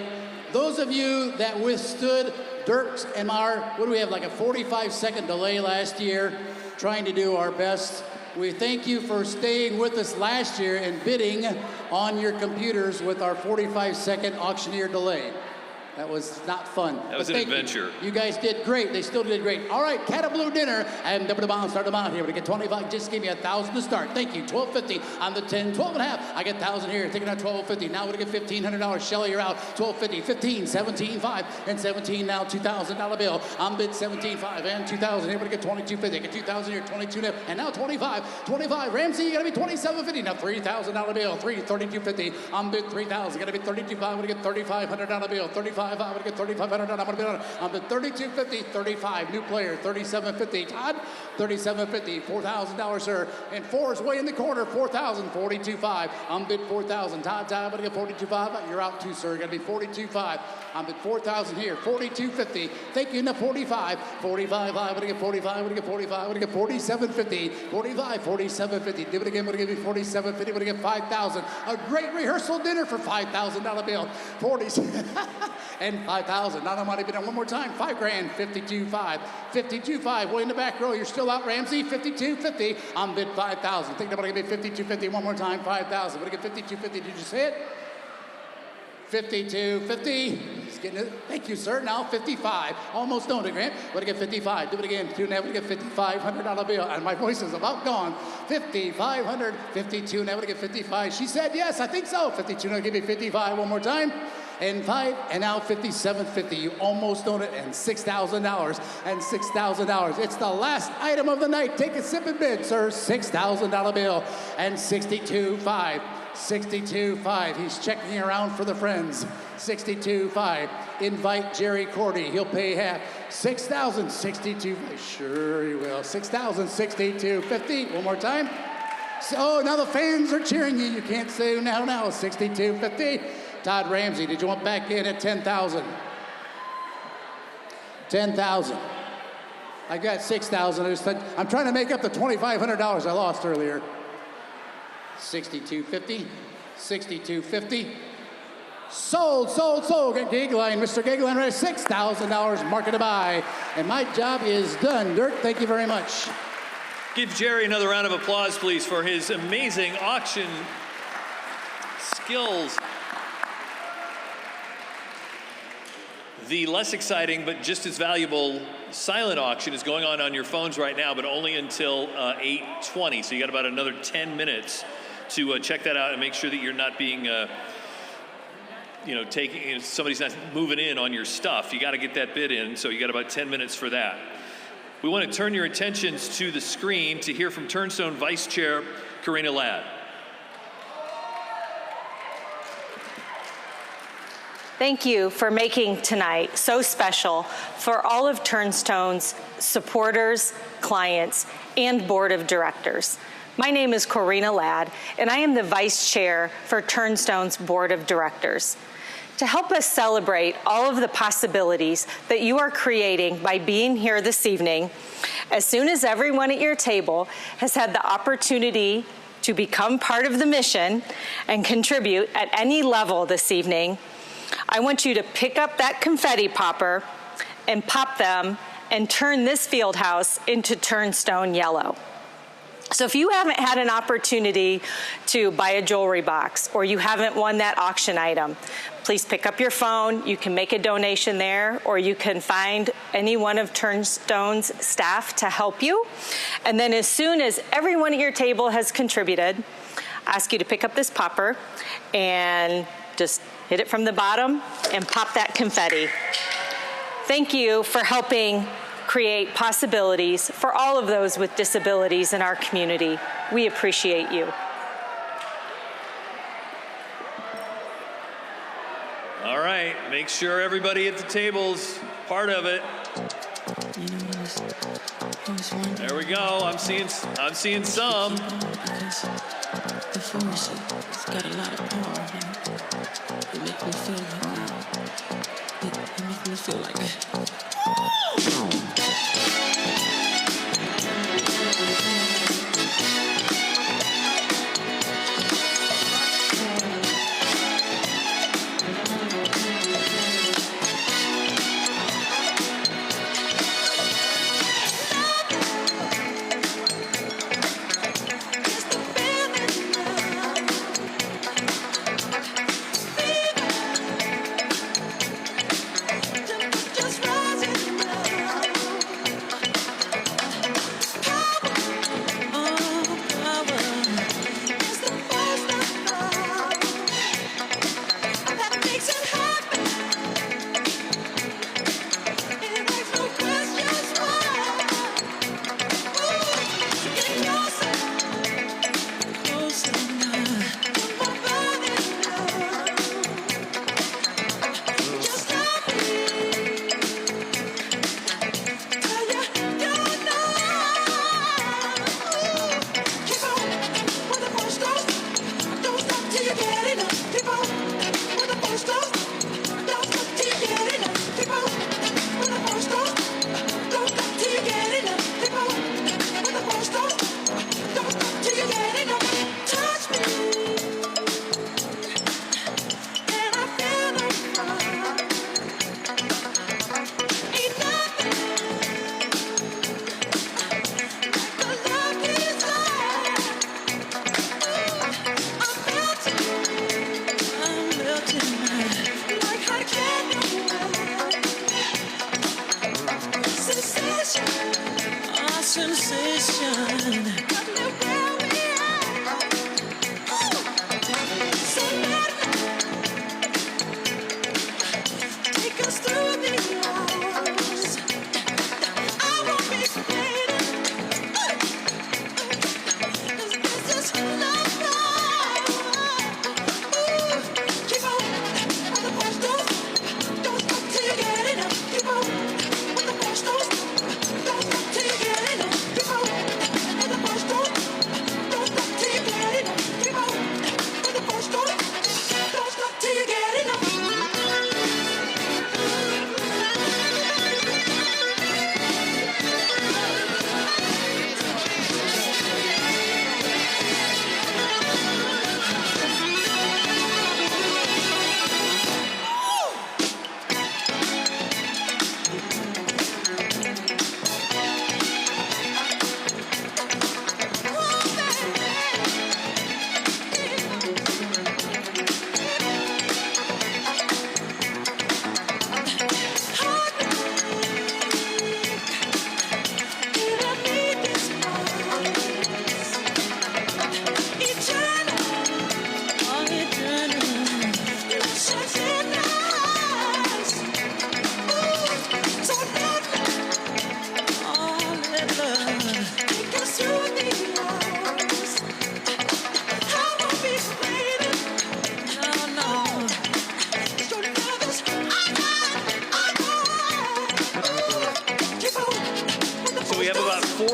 those of you that withstood Dirk's and our, what do we have, like a 45-second delay last year, trying to do our best. We thank you for staying with us last year and bidding on your computers with our 45-second auctioneer delay. That was not fun. That was an adventure. You guys did great. They still did great. All right, Catabaloo dinner. And double the bomb, start them out here. We get 25. Just give me 1,000 to start. Thank you. 1,250 on the 10. 12 and a half. I get 1,000 here. Taking out 1,250. Now we're going to get $1,500. Shelly, you're out. 1,250. 15, 17, 5. And 17 now. $2,000 bill. I'm bid 17, 5. And 2,000. Here we get 2,250. Get 2,000 here. 22 now. And now 25. 25. Ramsey, you got to be 27.50. Now $3,000 bill. 32.50. I'm bid 3,000. Got to be 32.5. I'm going to get $3,500 bill. 35. I'm going to get $3,500. I'm going to bid on. I'm bid 32.50. 35. New player. 37.50. Todd. 37.50. $4,000, sir. And 4 is way in the corner. 4,000. 42.5. I'm bid 4,000. Todd. I'm going to get 42.5. You're out too, sir. Got to be 42.5. I'm bid 4,000 here. 42.50. Thank you. Now 45. 45. I'm going to get 45. I'm going to get 45. I'm going to get 47.50. 45. 47.50. Do it again. I'm going to give you 47.50. I'm going to get 5,000. A great rehearsal dinner for $5,000 bill. 40 and 5,000. Now I'm going to bid on one more time. $5,000. 52.5. 52.5. Way in the back row. You're still out, Ramsey. 52.50. I'm bid 5,000. Think I'm going to get 52.50. One more time. 5,000. I'm going to get 52.50. Did you say it? 52.50. He's getting it. Thank you, sir. Now 55. Almost done it, Grant. We're going to get 55. Do it again. 2 now. We're going to get $5,500 bill. And my voice is about gone. 5,500. 52. Now we're going to get 55. She said yes. I think so. 52. Now give me 55. One more time. And 5. And now 57.50. You almost own it. And $6,000. And $6,000. It's the last item of the night. Take a sip and bid, sir. $6,000 bill. And 62.5. 62.5. He's checking around for the friends. 62.5. Invite Jerry Cordy. He'll pay half. 6,000. 62. Sure he will. 6,000. 62.50. One more time. So now the fans are cheering you. You can't say now. 62.50. Todd Ramsey, did you want back in at 10,000? 10,000. I got 6,000. I'm trying to make up the $2,500 I lost earlier. 62.50. 62.50. Sold. Get Gagline. Mr. Gagline, right? $6,000 market to buy. And my job is done. Dirk, thank you very much. Give Jerry another round of applause, please, for his amazing auction skills. The less exciting but just as valuable silent auction is going on your phones right now, but only until 8:20. So you got about another 10 minutes to check that out and make sure that you're not being, somebody's not moving in on your stuff. You got to get that bid in, so you got about 10 minutes for that. We want to turn your attentions to the screen to hear from Turnstone Vice Chair Karina Ladd. Thank you for making tonight so special for all of Turnstone's supporters, clients, and board of directors. My name is Corina Ladd, and I am the vice chair for Turnstone's board of directors. To help us celebrate all of the possibilities that you are creating by being here this evening, as soon as everyone at your table has had the opportunity to become part of the mission and contribute at any level this evening, I want you to pick up that confetti popper and pop them and turn this field house into Turnstone yellow. So if you haven't had an opportunity to buy a jewelry box or you haven't won that auction item, please pick up your phone. You can make a donation there, or you can find any one of Turnstone's staff to help you. And then as soon as everyone at your table has contributed, I ask you to pick up this popper and just hit it from the bottom and pop that confetti. Thank you for helping create possibilities for all of those with disabilities in our community. We appreciate you. All right, make sure everybody at the table's part of it. There we go. I'm seeing some. The force has got a lot of power in it. It makes me feel like it makes me feel like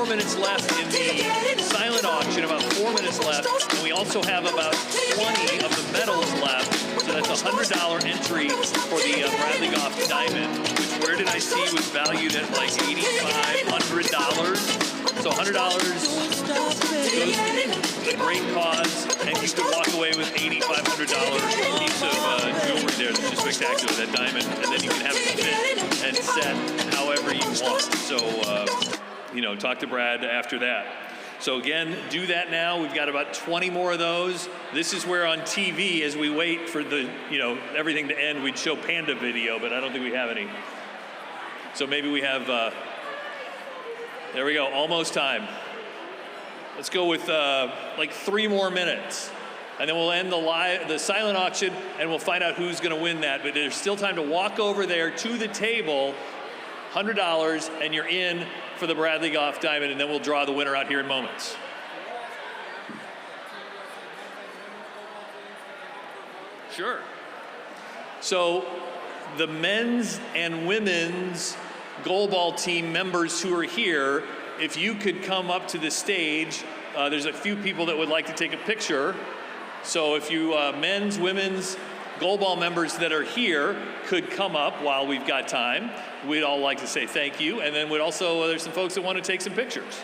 4 minutes left in the silent auction, about 4 minutes left. And we also have about 20 of the medals left. So that's a $100 entry for the Bradley Goff Diamond, which, where did I see, was valued at like $8,500. So $100 goes to a great cause, and you could walk away with $8,500 piece of jewelry there. That's just spectacular, that diamond. And then you can have it fit and set however you want. So, talk to Brad after that. So again, do that now. We've got about 20 more of those. This is where on TV, as we wait for the, everything to end, we'd show Panda video, but I don't think we have any. So maybe we have, there we go, almost time. Let's go with like 3 more minutes. And then we'll end the silent auction, and we'll find out who's gonna win that. But there's still time to walk over there to the table, $100, and you're in for the Bradley Goff Diamond, and then we'll draw the winner out here in moments. Sure. So the men's and women's goalball team members who are here, if you could come up to the stage, there's a few people that would like to take a picture. So if you men's, women's goalball members that are here could come up while we've got time. We'd all like to say thank you. And then we'd also, there's some folks that want to take some pictures.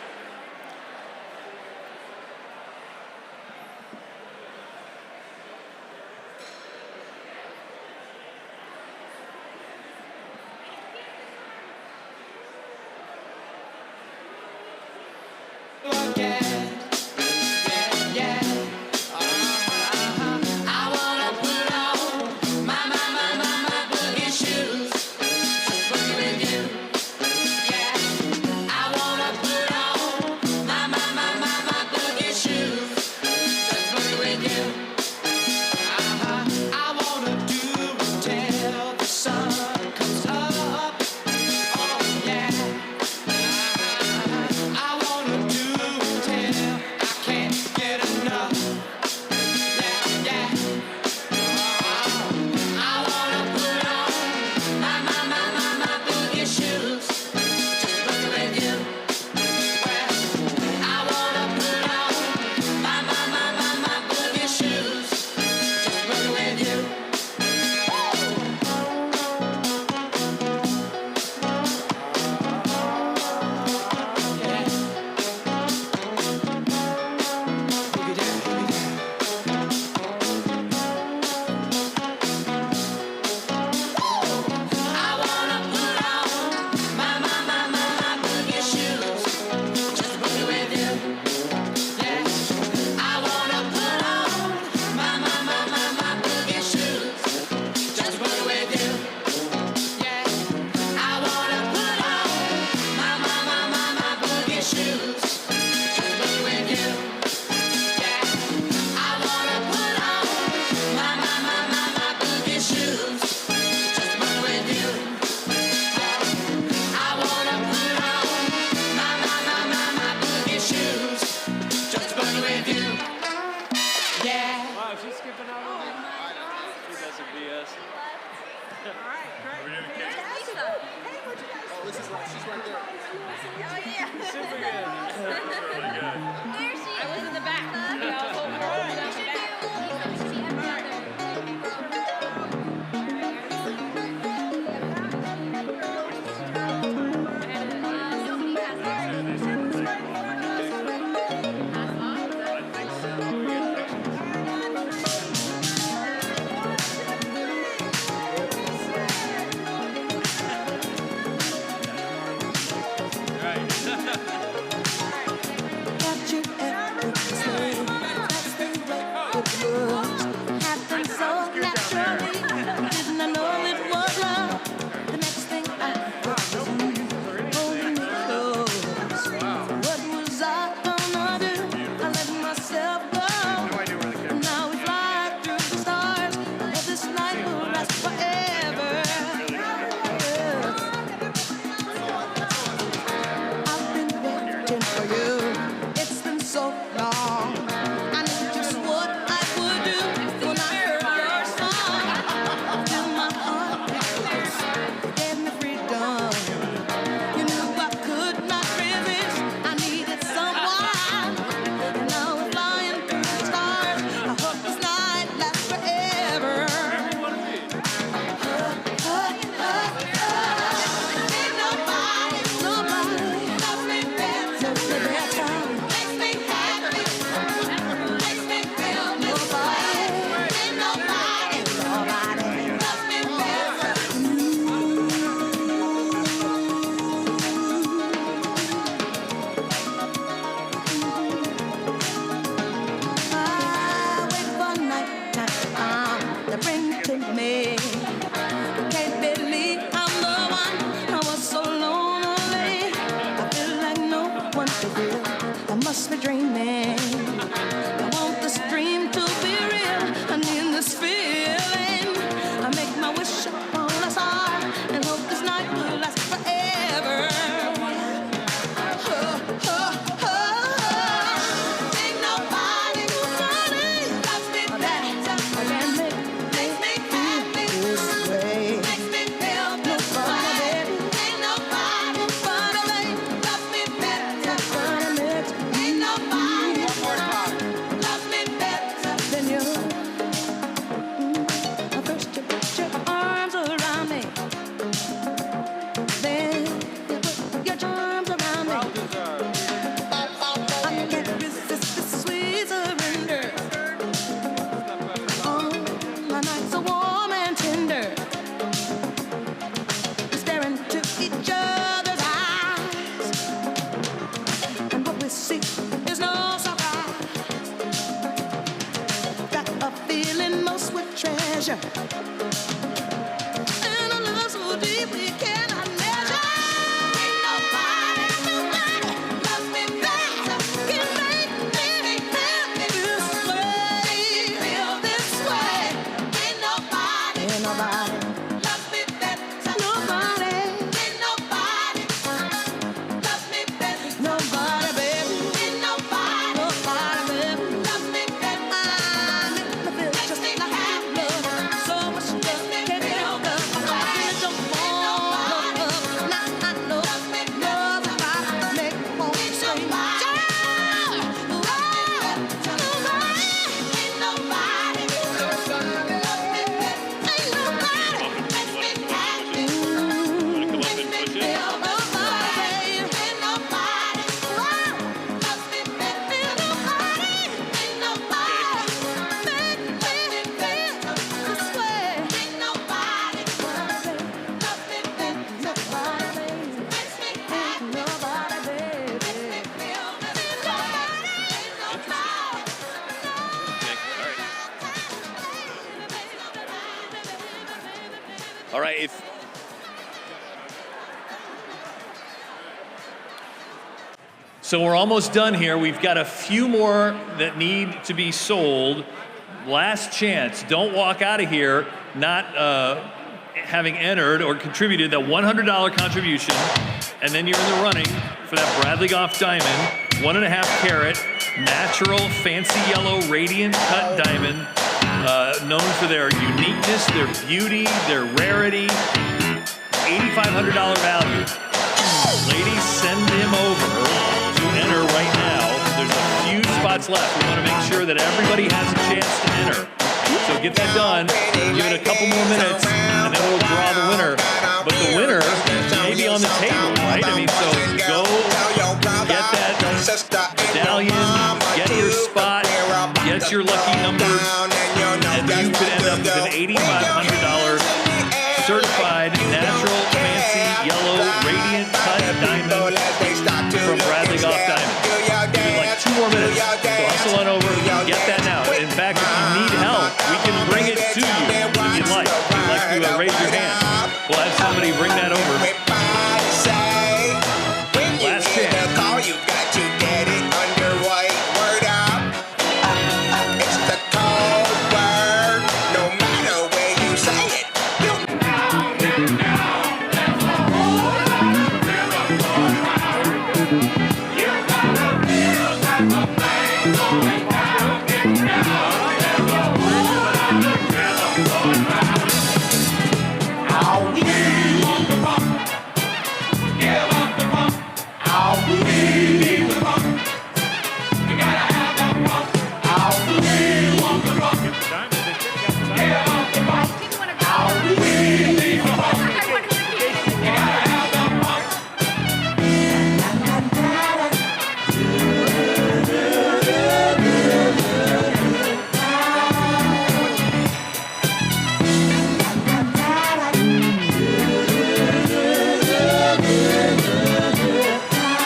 World. me. Can't believe I'm the one. I was so lonely. I feel like no one to feel. I must be dreaming. I want this dream to be real. I need this feeling. I make my wish upon a star and hope this night will last forever. Ain't nobody loves me better. Makes me happy this way. Makes me feel this way. Ain't nobody loves me better. Ain't nobody loves me better than you. First you put your arms around me, then you put your arms around me. I can't resist this sweet surrender. Oh, my nights are warm and tender. Staring into each other's eyes, and what we see is no surprise. Got a feeling most would treasure, and a love so deep we cannot measure. Ain't nobody loves me better. Can make me happy this way. Feel this way. Ain't nobody loves me better. Nobody. Ain't nobody loves me better. Nobody, baby. Ain't nobody loves me better. I feel just like I have love. So much love can't be held up. I don't want love. Now I know love is about to make me want to say, ain't nobody loves me better. Ain't nobody makes me happy. Makes me feel nobody. Ain't nobody loves me better. Ain't nobody make me feel this way. Ain't nobody loves me better. Nobody makes me happy. Nobody, baby, makes me feel this way. Ain't nobody. All right, so we're almost done here. We've got a few more that need to be sold. Last chance. Don't walk out of here not having entered or contributed that $100 contribution, and then you're in the running for that Bradley Goff diamond, 1.5 carat, natural, fancy yellow, radiant cut diamond, known for their uniqueness, their beauty, their rarity, $8,500 value. Ladies, send him over to enter right now. There's a few spots left. We want to make sure that everybody has a chance to enter. So get that done, give it a couple more minutes, and then we'll draw the winner. But the winner may be on the table, right? I mean, so go get that medallion, get your spot, get your lucky numbers, and you could end up with an $8,500 certified natural, fancy, yellow, radiant cut diamond from Bradley Goff Diamond. Give it like 2 more minutes. So hustle on over, get that now. In fact, if you need help, we can bring it to you if you'd like. If you'd like to raise your hand